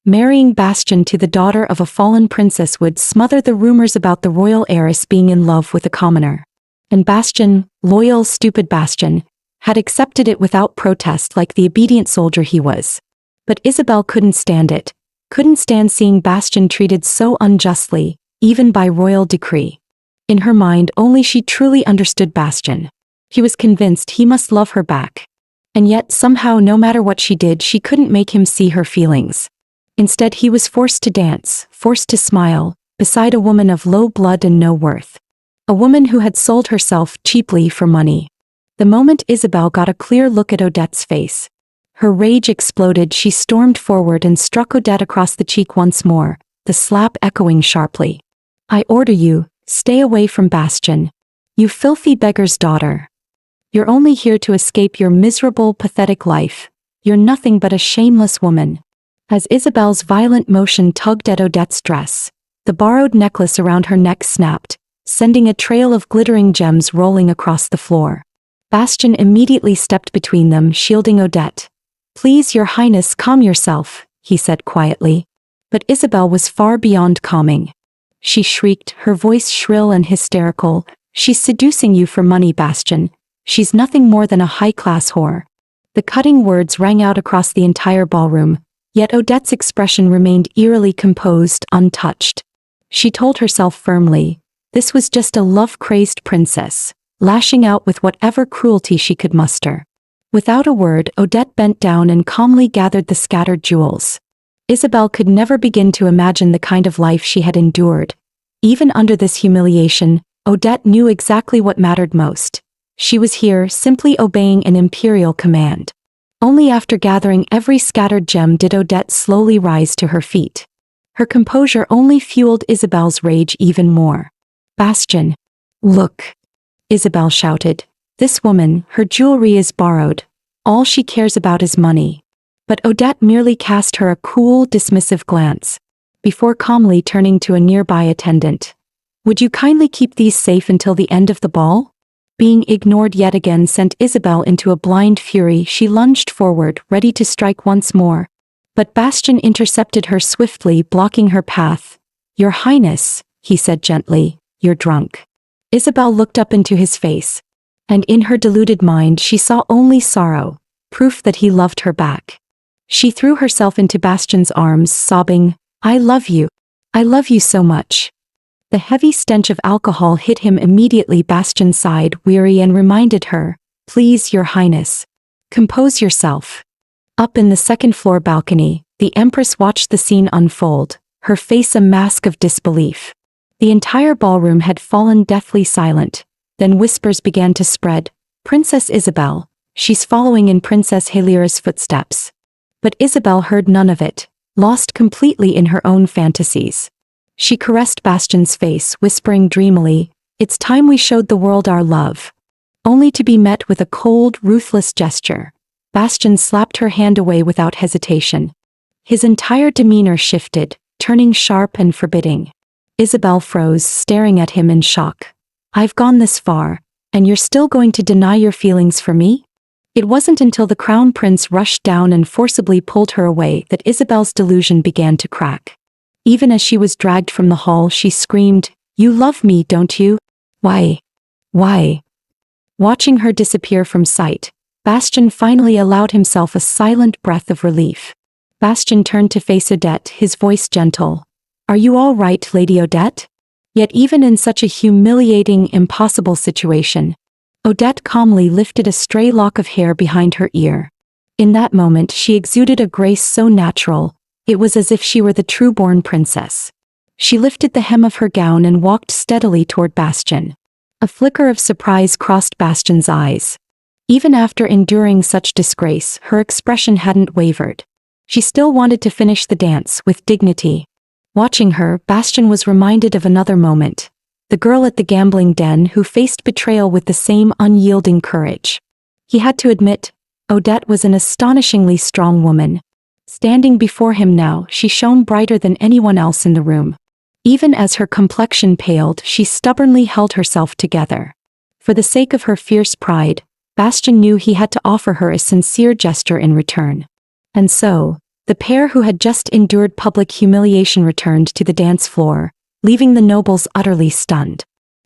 Marrying Bastian to the daughter of a fallen princess would smother the rumors about the royal heiress being in love with a commoner. And Bastian, loyal, stupid Bastian, had accepted it without protest like the obedient soldier he was. But Isabel couldn't stand it. Couldn't stand seeing Bastian treated so unjustly, even by royal decree. In her mind, only she truly understood Bastian. He was convinced he must love her back. And yet, somehow, no matter what she did, she couldn't make him see her feelings. Instead, he was forced to dance, forced to smile, beside a woman of low blood and no worth. A woman who had sold herself cheaply for money. The moment Isabel got a clear look at Odette's face, her rage exploded. She stormed forward and struck Odette across the cheek once more, the slap echoing sharply. I order you, stay away from Bastian. You filthy beggar's daughter. You're only here to escape your miserable, pathetic life. You're nothing but a shameless woman. As Isabel's violent motion tugged at Odette's dress, the borrowed necklace around her neck snapped, sending a trail of glittering gems rolling across the floor. Bastian immediately stepped between them, shielding Odette. Please, Your Highness, calm yourself, he said quietly. But Isabel was far beyond calming. She shrieked, her voice shrill and hysterical. She's seducing you for money, Bastian. She's nothing more than a high-class whore. The cutting words rang out across the entire ballroom, yet Odette's expression remained eerily composed, untouched. She told herself firmly, this was just a love-crazed princess, lashing out with whatever cruelty she could muster. Without a word, Odette bent down and calmly gathered the scattered jewels. Isabel could never begin to imagine the kind of life she had endured. Even under this humiliation, Odette knew exactly what mattered most. She was here, simply obeying an imperial command. Only after gathering every scattered gem did Odette slowly rise to her feet. Her composure only fueled Isabel's rage even more. Bastian. Look! Isabel shouted. This woman, her jewelry is borrowed. All she cares about is money. But Odette merely cast her a cool, dismissive glance, before calmly turning to a nearby attendant. Would you kindly keep these safe until the end of the ball? Being ignored yet again sent Isabel into a blind fury. She lunged forward, ready to strike once more. But Bastian intercepted her swiftly, blocking her path. Your Highness, he said gently, you're drunk. Isabel looked up into his face, and in her deluded mind she saw only sorrow, proof that he loved her back. She threw herself into Bastian's arms, sobbing, I love you. I love you so much. The heavy stench of alcohol hit him immediately. Bastian sighed, weary, and reminded her, please, Your Highness. Compose yourself. Up in the second-floor balcony, the Empress watched the scene unfold, her face a mask of disbelief. The entire ballroom had fallen deathly silent. Then whispers began to spread. "Princess Isabel, she's following in Princess Halira's footsteps." But Isabel heard none of it, lost completely in her own fantasies. She caressed Bastian's face, whispering dreamily, "It's time we showed the world our love." Only to be met with a cold, ruthless gesture. Bastian slapped her hand away without hesitation. His entire demeanor shifted, turning sharp and forbidding. Isabel froze, staring at him in shock. "I've gone this far, and you're still going to deny your feelings for me?" It wasn't until the crown prince rushed down and forcibly pulled her away that Isabel's delusion began to crack. Even as she was dragged from the hall, she screamed, "You love me, don't you? Why? Why?" Watching her disappear from sight, Bastian finally allowed himself a silent breath of relief. Bastian turned to face Odette, his voice gentle. "Are you all right, Lady Odette?" Yet even in such a humiliating, impossible situation, Odette calmly lifted a stray lock of hair behind her ear. In that moment she exuded a grace so natural, it was as if she were the true-born princess. She lifted the hem of her gown and walked steadily toward Bastian. A flicker of surprise crossed Bastian's eyes. Even after enduring such disgrace, her expression hadn't wavered. She still wanted to finish the dance with dignity. Watching her, Bastian was reminded of another moment. The girl at the gambling den who faced betrayal with the same unyielding courage. He had to admit, Odette was an astonishingly strong woman. Standing before him now, she shone brighter than anyone else in the room. Even as her complexion paled, she stubbornly held herself together. For the sake of her fierce pride, Bastian knew he had to offer her a sincere gesture in return. And so, the pair who had just endured public humiliation returned to the dance floor, leaving the nobles utterly stunned.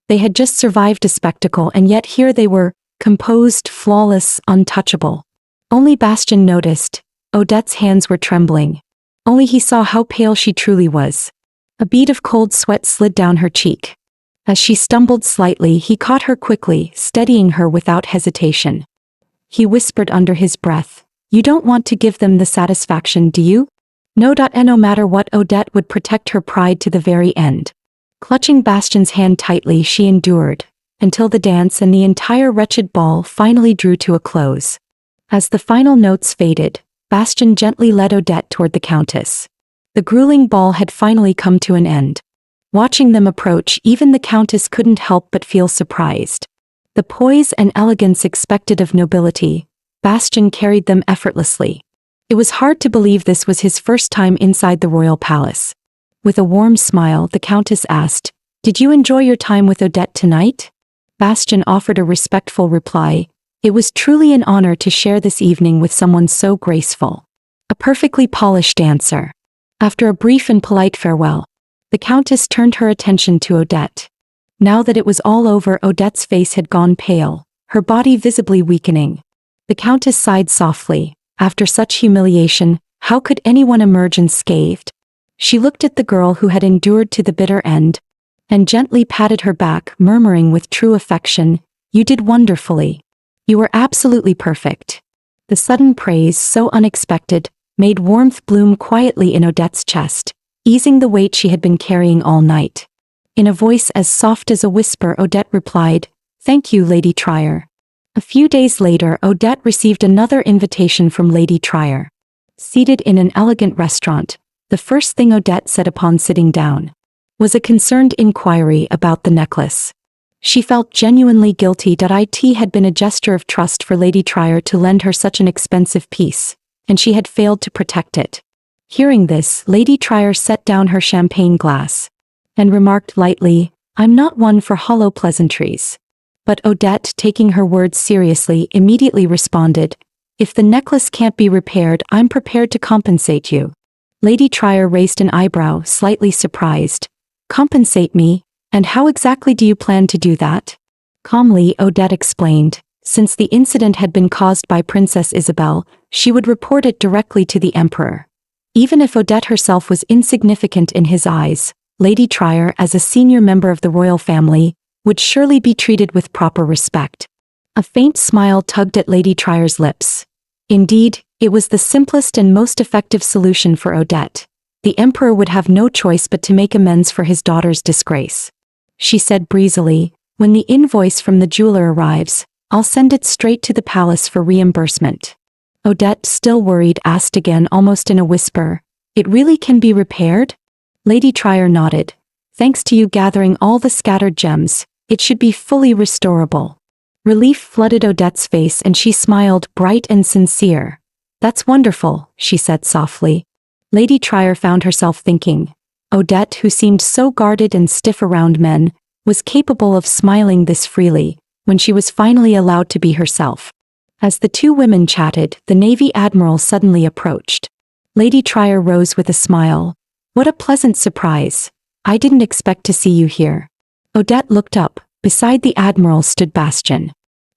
They had just survived a spectacle, and yet here they were, composed, flawless, untouchable. Only Bastian noticed, Odette's hands were trembling. Only he saw how pale she truly was. A bead of cold sweat slid down her cheek. As she stumbled slightly, he caught her quickly, steadying her without hesitation. He whispered under his breath, "You don't want to give them the satisfaction, do you?" No matter what, Odette would protect her pride to the very end. Clutching Bastian's hand tightly, she endured, until the dance and the entire wretched ball finally drew to a close. As the final notes faded, Bastian gently led Odette toward the Countess. The grueling ball had finally come to an end. Watching them approach, even the Countess couldn't help but feel surprised. The poise and elegance expected of nobility, Bastian carried them effortlessly. It was hard to believe this was his first time inside the royal palace. With a warm smile, the Countess asked, "Did you enjoy your time with Odette tonight?" Bastian offered a respectful reply, "It was truly an honor to share this evening with someone so graceful. A perfectly polished dancer." After a brief and polite farewell, the Countess turned her attention to Odette. Now that it was all over, Odette's face had gone pale, her body visibly weakening. The Countess sighed softly. After such humiliation, how could anyone emerge unscathed? She looked at the girl who had endured to the bitter end, and gently patted her back, murmuring with true affection, "You did wonderfully. You were absolutely perfect." The sudden praise, so unexpected, made warmth bloom quietly in Odette's chest, easing the weight she had been carrying all night. In a voice as soft as a whisper, Odette replied, "Thank you, Lady Trier." A few days later, Odette received another invitation from Lady Trier. Seated in an elegant restaurant, the first thing Odette said upon sitting down was a concerned inquiry about the necklace. She felt genuinely guilty that it had been a gesture of trust for Lady Trier to lend her such an expensive piece, and she had failed to protect it. Hearing this, Lady Trier set down her champagne glass and remarked lightly, "I'm not one for hollow pleasantries." But Odette, taking her words seriously, immediately responded, "If the necklace can't be repaired, I'm prepared to compensate you." Lady Trier raised an eyebrow, slightly surprised. "Compensate me? And how exactly do you plan to do that?" Calmly, Odette explained, since the incident had been caused by Princess Isabel, she would report it directly to the Emperor. Even if Odette herself was insignificant in his eyes, Lady Trier, as a senior member of the royal family, would surely be treated with proper respect. A faint smile tugged at Lady Trier's lips. Indeed, It was the simplest and most effective solution for Odette. The emperor would have no choice but to make amends for his daughter's disgrace. She said breezily, "When the invoice from the jeweler arrives, I'll send it straight to the palace for reimbursement." Odette, still worried, asked again almost in a whisper, "It really can be repaired?" Lady Trier nodded. "Thanks to you gathering all the scattered gems, it should be fully restorable." Relief flooded Odette's face and she smiled, bright and sincere. "That's wonderful," she said softly. Lady Trier found herself thinking. Odette, who seemed so guarded and stiff around men, was capable of smiling this freely, when she was finally allowed to be herself. As the two women chatted, the Navy Admiral suddenly approached. Lady Trier rose with a smile. "What a pleasant surprise. I didn't expect to see you here." Odette looked up. Beside the Admiral stood Bastian.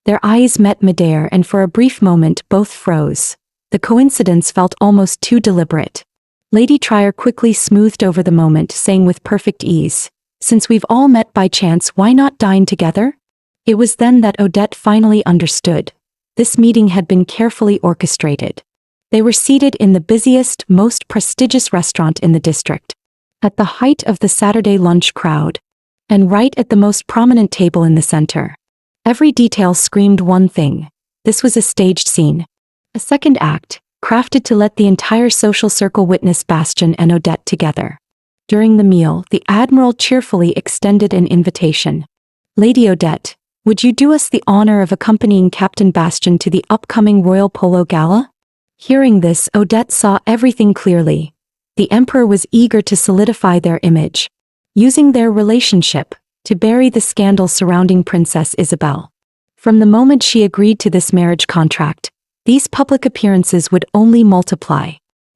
Their eyes met midair and for a brief moment both froze. The coincidence felt almost too deliberate. Lady Trier quickly smoothed over the moment, saying with perfect ease, "Since we've all met by chance, why not dine together?" It was then that Odette finally understood. This meeting had been carefully orchestrated. They were seated in the busiest, most prestigious restaurant in the district, at the height of the Saturday lunch crowd, and right at the most prominent table in the center. Every detail screamed one thing. This was a staged scene. A second act, crafted to let the entire social circle witness Bastian and Odette together. During the meal, the Admiral cheerfully extended an invitation. "Lady Odette, would you do us the honor of accompanying Captain Bastian to the upcoming Royal Polo Gala?" Hearing this, Odette saw everything clearly. The Emperor was eager to solidify their image, using their relationship to bury the scandal surrounding Princess Isabel. From the moment she agreed to this marriage contract, these public appearances would only multiply.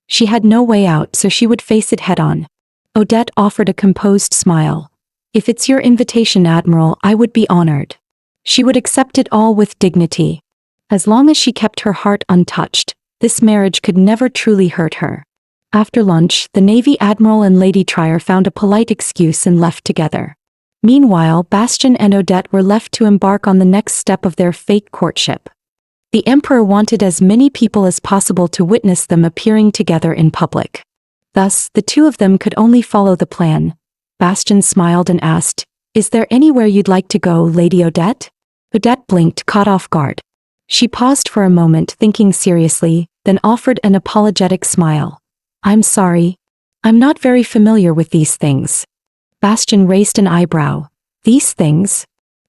She had no way out, so she would face it head-on. Odette offered a composed smile. "If it's your invitation, Admiral, I would be honored." She would accept it all with dignity. As long as she kept her heart untouched, this marriage could never truly hurt her. After lunch, the Navy Admiral and Lady Trier found a polite excuse and left together. Meanwhile, Bastian and Odette were left to embark on the next step of their fake courtship. The Emperor wanted as many people as possible to witness them appearing together in public. Thus, the two of them could only follow the plan. Bastian smiled and asked, "Is there anywhere you'd like to go, Lady Odette?" Odette blinked, caught off guard. She paused for a moment, thinking seriously, then offered an apologetic smile. "I'm sorry. I'm not very familiar with these things." Bastian raised an eyebrow. "These things?"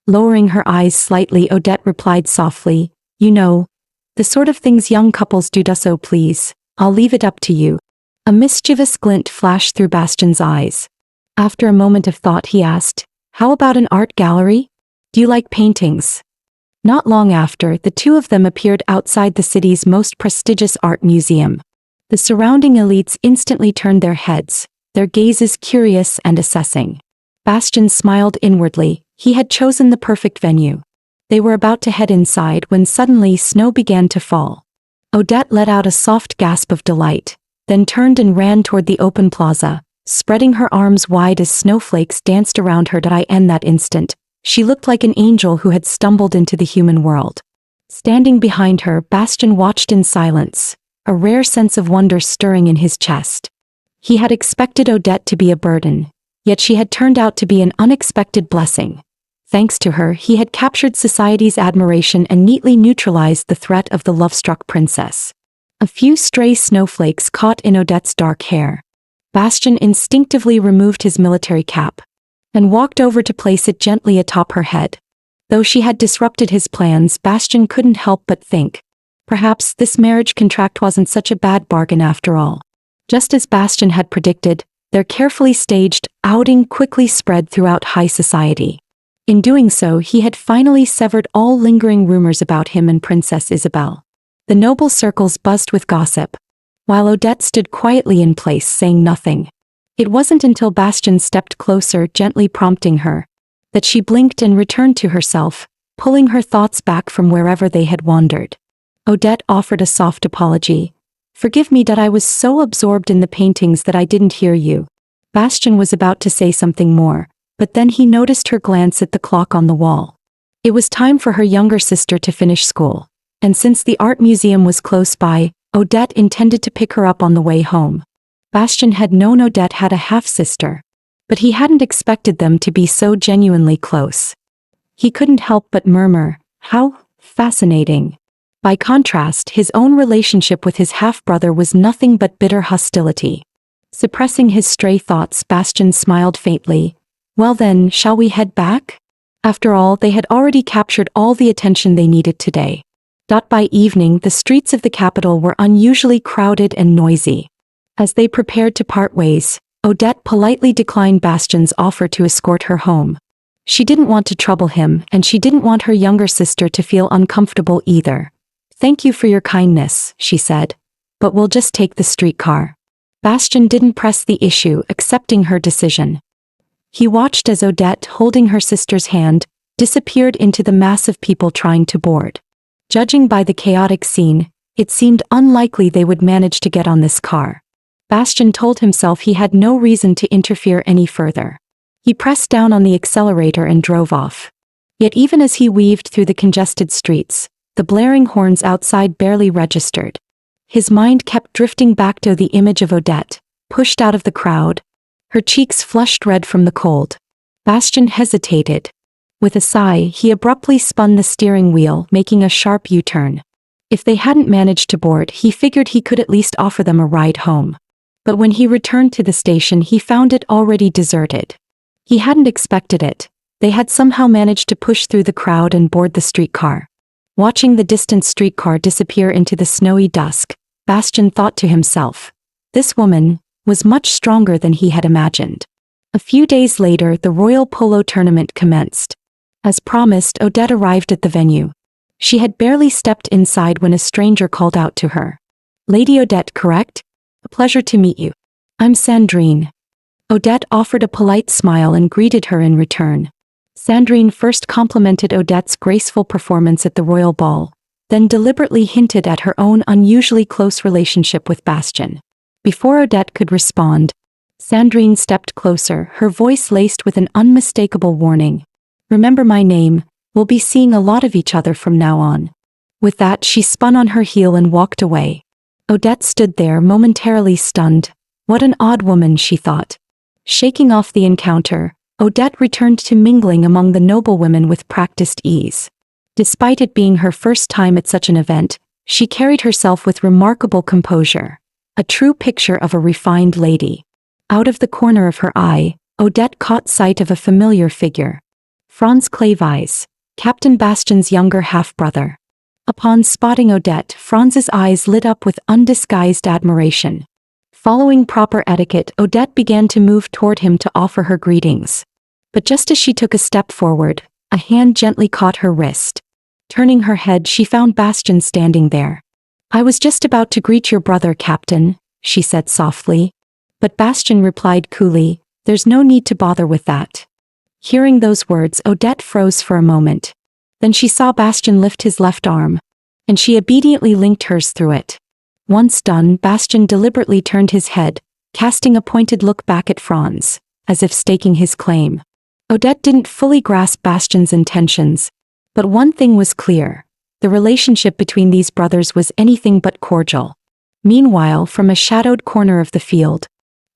Lowering her eyes slightly, Odette replied softly, "You know, the sort of things young couples do. So please, I'll leave it up to you." A mischievous glint flashed through Bastian's eyes. After a moment of thought, he asked, "How about an art gallery? Do you like paintings?" Not long after, the two of them appeared outside the city's most prestigious art museum. The surrounding elites instantly turned their heads, their gazes curious and assessing. Bastian smiled inwardly. He had chosen the perfect venue. They were about to head inside when suddenly snow began to fall. Odette let out a soft gasp of delight, then turned and ran toward the open plaza, spreading her arms wide as snowflakes danced around her. In that instant, she looked like an angel who had stumbled into the human world. Standing behind her, Bastian watched in silence, a rare sense of wonder stirring in his chest. He had expected Odette to be a burden, yet she had turned out to be an unexpected blessing. Thanks to her, he had captured society's admiration and neatly neutralized the threat of the love-struck princess. A few stray snowflakes caught in Odette's dark hair. Bastian instinctively removed his military cap and walked over to place it gently atop her head. Though she had disrupted his plans, Bastian couldn't help but think, perhaps this marriage contract wasn't such a bad bargain after all. Just as Bastian had predicted, their carefully staged outing quickly spread throughout high society. In doing so, he had finally severed all lingering rumors about him and Princess Isabel. The noble circles buzzed with gossip, while Odette stood quietly in place, saying nothing. It wasn't until Bastian stepped closer, gently prompting her, that she blinked and returned to herself, pulling her thoughts back from wherever they had wandered. Odette offered a soft apology. "Forgive me that I was so absorbed in the paintings that I didn't hear you." Bastian was about to say something more, but then he noticed her glance at the clock on the wall. It was time for her younger sister to finish school, and since the art museum was close by, Odette intended to pick her up on the way home. Bastien had known Odette had a half-sister, but he hadn't expected them to be so genuinely close. He couldn't help but murmur, "How fascinating." By contrast, his own relationship with his half-brother was nothing but bitter hostility. Suppressing his stray thoughts, Bastien smiled faintly. "Well then, shall we head back?" After all, they had already captured all the attention they needed today. By evening, the streets of the capital were unusually crowded and noisy. As they prepared to part ways, Odette politely declined Bastien's offer to escort her home. She didn't want to trouble him, and she didn't want her younger sister to feel uncomfortable either. "Thank you for your kindness," she said, "but we'll just take the streetcar." Bastien didn't press the issue, accepting her decision. He watched as Odette, holding her sister's hand, disappeared into the mass of people trying to board. Judging by the chaotic scene, it seemed unlikely they would manage to get on this car. Bastien told himself he had no reason to interfere any further. He pressed down on the accelerator and drove off. Yet even as he weaved through the congested streets, the blaring horns outside barely registered. His mind kept drifting back to the image of Odette, pushed out of the crowd, her cheeks flushed red from the cold. Bastien hesitated. With a sigh, he abruptly spun the steering wheel, making a sharp U-turn. If they hadn't managed to board, he figured he could at least offer them a ride home. But when he returned to the station, he found it already deserted. He hadn't expected it. They had somehow managed to push through the crowd and board the streetcar. Watching the distant streetcar disappear into the snowy dusk, Bastien thought to himself, this woman was much stronger than he had imagined. A few days later, the royal polo tournament commenced. As promised, Odette arrived at the venue. She had barely stepped inside when a stranger called out to her. "Lady Odette, correct? A pleasure to meet you. I'm Sandrine." Odette offered a polite smile and greeted her in return. Sandrine first complimented Odette's graceful performance at the royal ball, then deliberately hinted at her own unusually close relationship with Bastien. Before Odette could respond, Sandrine stepped closer, her voice laced with an unmistakable warning. "Remember my name, we'll be seeing a lot of each other from now on." With that, she spun on her heel and walked away. Odette stood there, momentarily stunned. What an odd woman, she thought. Shaking off the encounter, Odette returned to mingling among the noblewomen with practiced ease. Despite it being her first time at such an event, she carried herself with remarkable composure. A true picture of a refined lady. Out of the corner of her eye, Odette caught sight of a familiar figure. Franz Clavies, Captain Bastien's younger half-brother. Upon spotting Odette, Franz's eyes lit up with undisguised admiration. Following proper etiquette, Odette began to move toward him to offer her greetings. But just as she took a step forward, a hand gently caught her wrist. Turning her head, she found Bastien standing there. "I was just about to greet your brother, Captain," she said softly. But Bastien replied coolly, "There's no need to bother with that." Hearing those words, Odette froze for a moment. Then she saw Bastien lift his left arm, and she obediently linked hers through it. Once done, Bastien deliberately turned his head, casting a pointed look back at Franz, as if staking his claim. Odette didn't fully grasp Bastien's intentions, but one thing was clear. The relationship between these brothers was anything but cordial. Meanwhile, from a shadowed corner of the field,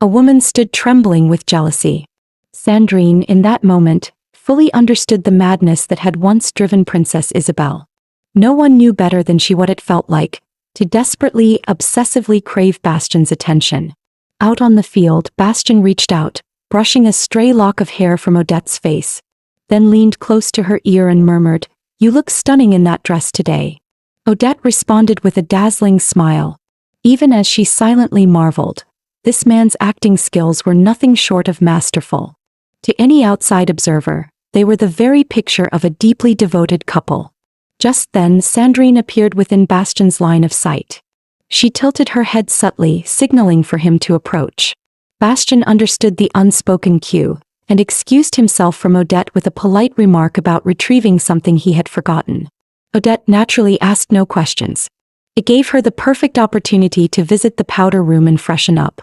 a woman stood trembling with jealousy. Sandrine, in that moment, fully understood the madness that had once driven Princess Isabelle. No one knew better than she what it felt like to desperately, obsessively crave Bastien's attention. Out on the field, Bastien reached out, brushing a stray lock of hair from Odette's face, then leaned close to her ear and murmured, "You look stunning in that dress today." Odette responded with a dazzling smile. Even as she silently marveled, this man's acting skills were nothing short of masterful. To any outside observer, they were the very picture of a deeply devoted couple. Just then, Sandrine appeared within Bastien's line of sight. She tilted her head subtly, signaling for him to approach. Bastien understood the unspoken cue, and excused himself from Odette with a polite remark about retrieving something he had forgotten. Odette naturally asked no questions. It gave her the perfect opportunity to visit the powder room and freshen up.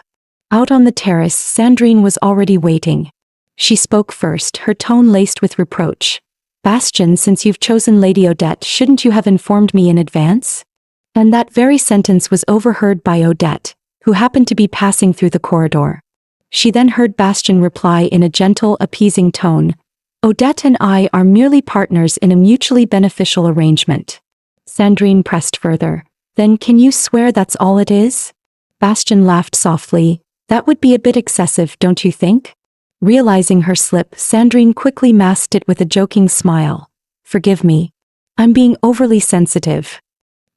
Out on the terrace, Sandrine was already waiting. She spoke first, her tone laced with reproach. "Bastien, since you've chosen Lady Odette, shouldn't you have informed me in advance?" And that very sentence was overheard by Odette, who happened to be passing through the corridor. She then heard Bastian reply in a gentle, appeasing tone, "Odette and I are merely partners in a mutually beneficial arrangement." Sandrine pressed further, "Then can you swear that's all it is?" Bastian laughed softly, "That would be a bit excessive, don't you think?" Realizing her slip, Sandrine quickly masked it with a joking smile. "Forgive me. I'm being overly sensitive."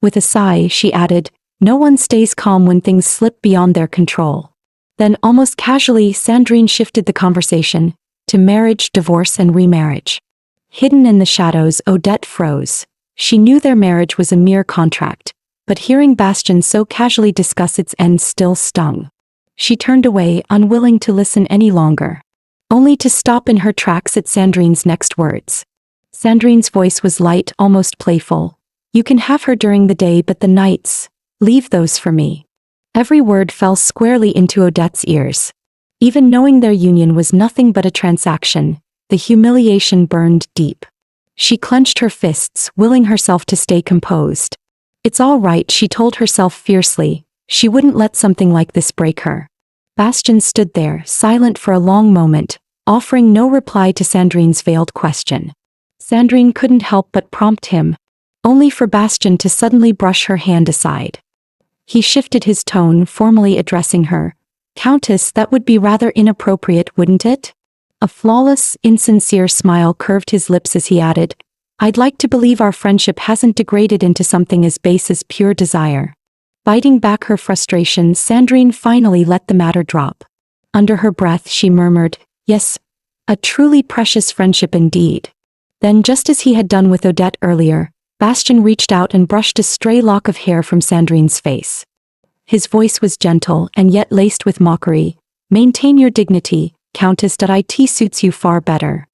With a sigh, she added, "No one stays calm when things slip beyond their control." Then almost casually, Sandrine shifted the conversation to marriage, divorce, and remarriage. Hidden in the shadows, Odette froze. She knew their marriage was a mere contract, but hearing Bastian so casually discuss its end still stung. She turned away, unwilling to listen any longer, only to stop in her tracks at Sandrine's next words. Sandrine's voice was light, almost playful. "You can have her during the day, but the nights, leave those for me." Every word fell squarely into Odette's ears. Even knowing their union was nothing but a transaction, the humiliation burned deep. She clenched her fists, willing herself to stay composed. "It's all right," she told herself fiercely. She wouldn't let something like this break her. Bastian stood there, silent for a long moment, offering no reply to Sandrine's veiled question. Sandrine couldn't help but prompt him, only for Bastian to suddenly brush her hand aside. He shifted his tone, formally addressing her. "Countess, that would be rather inappropriate, wouldn't it?" A flawless, insincere smile curved his lips as he added, "I'd like to believe our friendship hasn't degraded into something as base as pure desire." Biting back her frustration, Sandrine finally let the matter drop. Under her breath, she murmured, "Yes, a truly precious friendship indeed." Then, just as he had done with Odette earlier, Bastian reached out and brushed a stray lock of hair from Sandrine's face. His voice was gentle and yet laced with mockery. "Maintain your dignity, Countess. It suits you far better."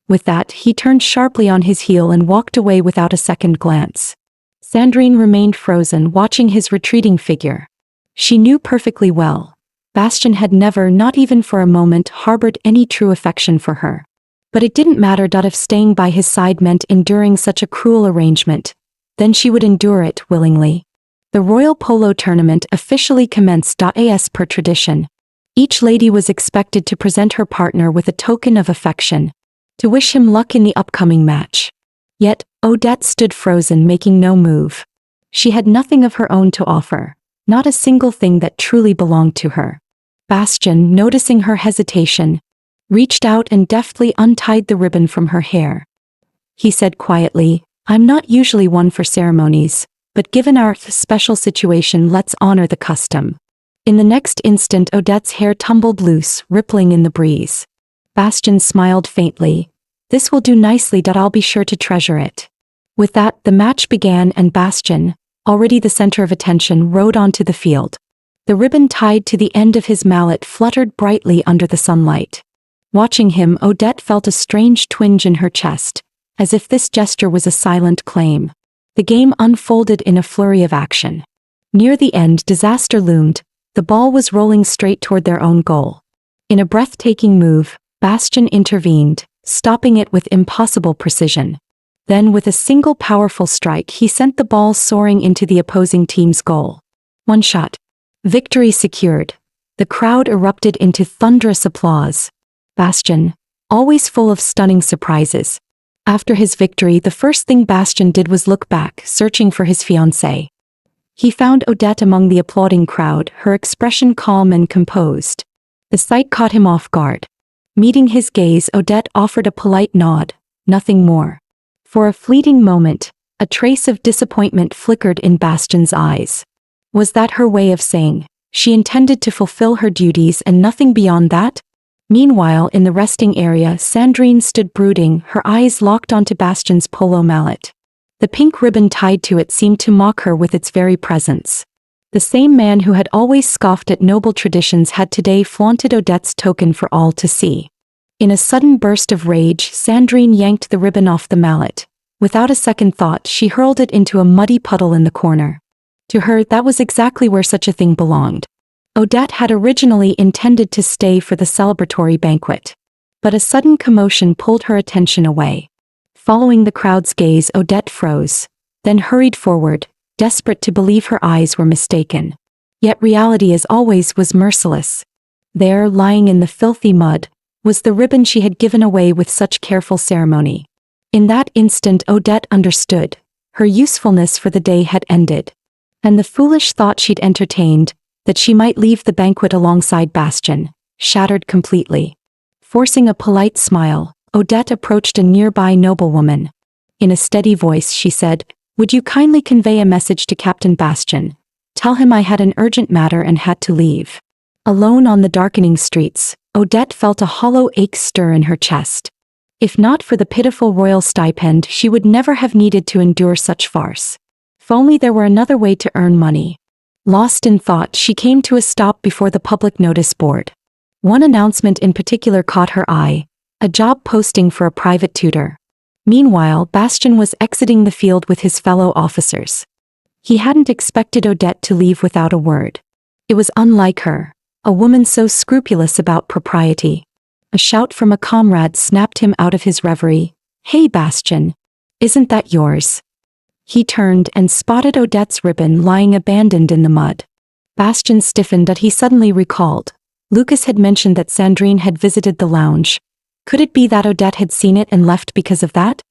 With that, he turned sharply on his heel and walked away without a second glance. Sandrine remained frozen, watching his retreating figure. She knew perfectly well. Bastian had never, not even for a moment, harbored any true affection for her. But it didn't matter. If staying by his side meant enduring such a cruel arrangement, then she would endure it willingly. The royal polo tournament officially commenced. As per tradition, each lady was expected to present her partner with a token of affection, to wish him luck in the upcoming match. Yet, Odette stood frozen, making no move. She had nothing of her own to offer, not a single thing that truly belonged to her. Bastian, noticing her hesitation, reached out and deftly untied the ribbon from her hair. He said quietly, "I'm not usually one for ceremonies, but given our special situation, let's honor the custom." In the next instant, Odette's hair tumbled loose, rippling in the breeze. Bastian smiled faintly. "This will do nicely. I'll be sure to treasure it." With that, the match began and Bastian, already the center of attention, rode onto the field. The ribbon tied to the end of his mallet fluttered brightly under the sunlight. Watching him, Odette felt a strange twinge in her chest, as if this gesture was a silent claim. The game unfolded in a flurry of action. Near the end, disaster loomed. The ball was rolling straight toward their own goal. In a breathtaking move, Bastian intervened, stopping it with impossible precision. Then, with a single powerful strike, he sent the ball soaring into the opposing team's goal. One shot. Victory secured. The crowd erupted into thunderous applause. Bastian, always full of stunning surprises. After his victory, the first thing Bastian did was look back, searching for his fiancée. He found Odette among the applauding crowd, her expression calm and composed. The sight caught him off guard. Meeting his gaze, Odette offered a polite nod, nothing more. For a fleeting moment, a trace of disappointment flickered in Bastian's eyes. Was that her way of saying she intended to fulfill her duties and nothing beyond that? Meanwhile, in the resting area, Sandrine stood brooding, her eyes locked onto Bastian's polo mallet. The pink ribbon tied to it seemed to mock her with its very presence. The same man who had always scoffed at noble traditions had today flaunted Odette's token for all to see. In a sudden burst of rage, Sandrine yanked the ribbon off the mallet. Without a second thought, she hurled it into a muddy puddle in the corner. To her, that was exactly where such a thing belonged. Odette had originally intended to stay for the celebratory banquet. But a sudden commotion pulled her attention away. Following the crowd's gaze, Odette froze, then hurried forward, desperate to believe her eyes were mistaken. Yet reality, as always, was merciless. There, lying in the filthy mud, was the ribbon she had given away with such careful ceremony. In that instant Odette understood. Her usefulness for the day had ended. And the foolish thought she'd entertained, that she might leave the banquet alongside Bastien, shattered completely. Forcing a polite smile, Odette approached a nearby noblewoman. In a steady voice she said, "Would you kindly convey a message to Captain Bastien? Tell him I had an urgent matter and had to leave." Alone on the darkening streets, Odette felt a hollow ache stir in her chest. If not for the pitiful royal stipend, she would never have needed to endure such farce. If only there were another way to earn money. Lost in thought, she came to a stop before the public notice board. One announcement in particular caught her eye, a job posting for a private tutor. Meanwhile, Bastien was exiting the field with his fellow officers. He hadn't expected Odette to leave without a word. It was unlike her, a woman so scrupulous about propriety. A shout from a comrade snapped him out of his reverie. "Hey Bastien! Isn't that yours?" He turned and spotted Odette's ribbon lying abandoned in the mud. Bastien stiffened that he suddenly recalled. Lucas had mentioned that Sandrine had visited the lounge. Could it be that Odette had seen it and left because of that?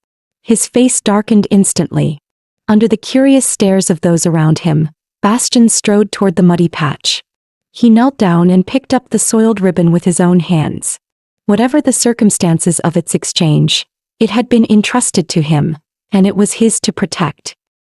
His face darkened instantly. Under the curious stares of those around him, Bastien strode toward the muddy patch. He knelt down and picked up the soiled ribbon with his own hands. Whatever the circumstances of its exchange, it had been entrusted to him, and it was his to protect.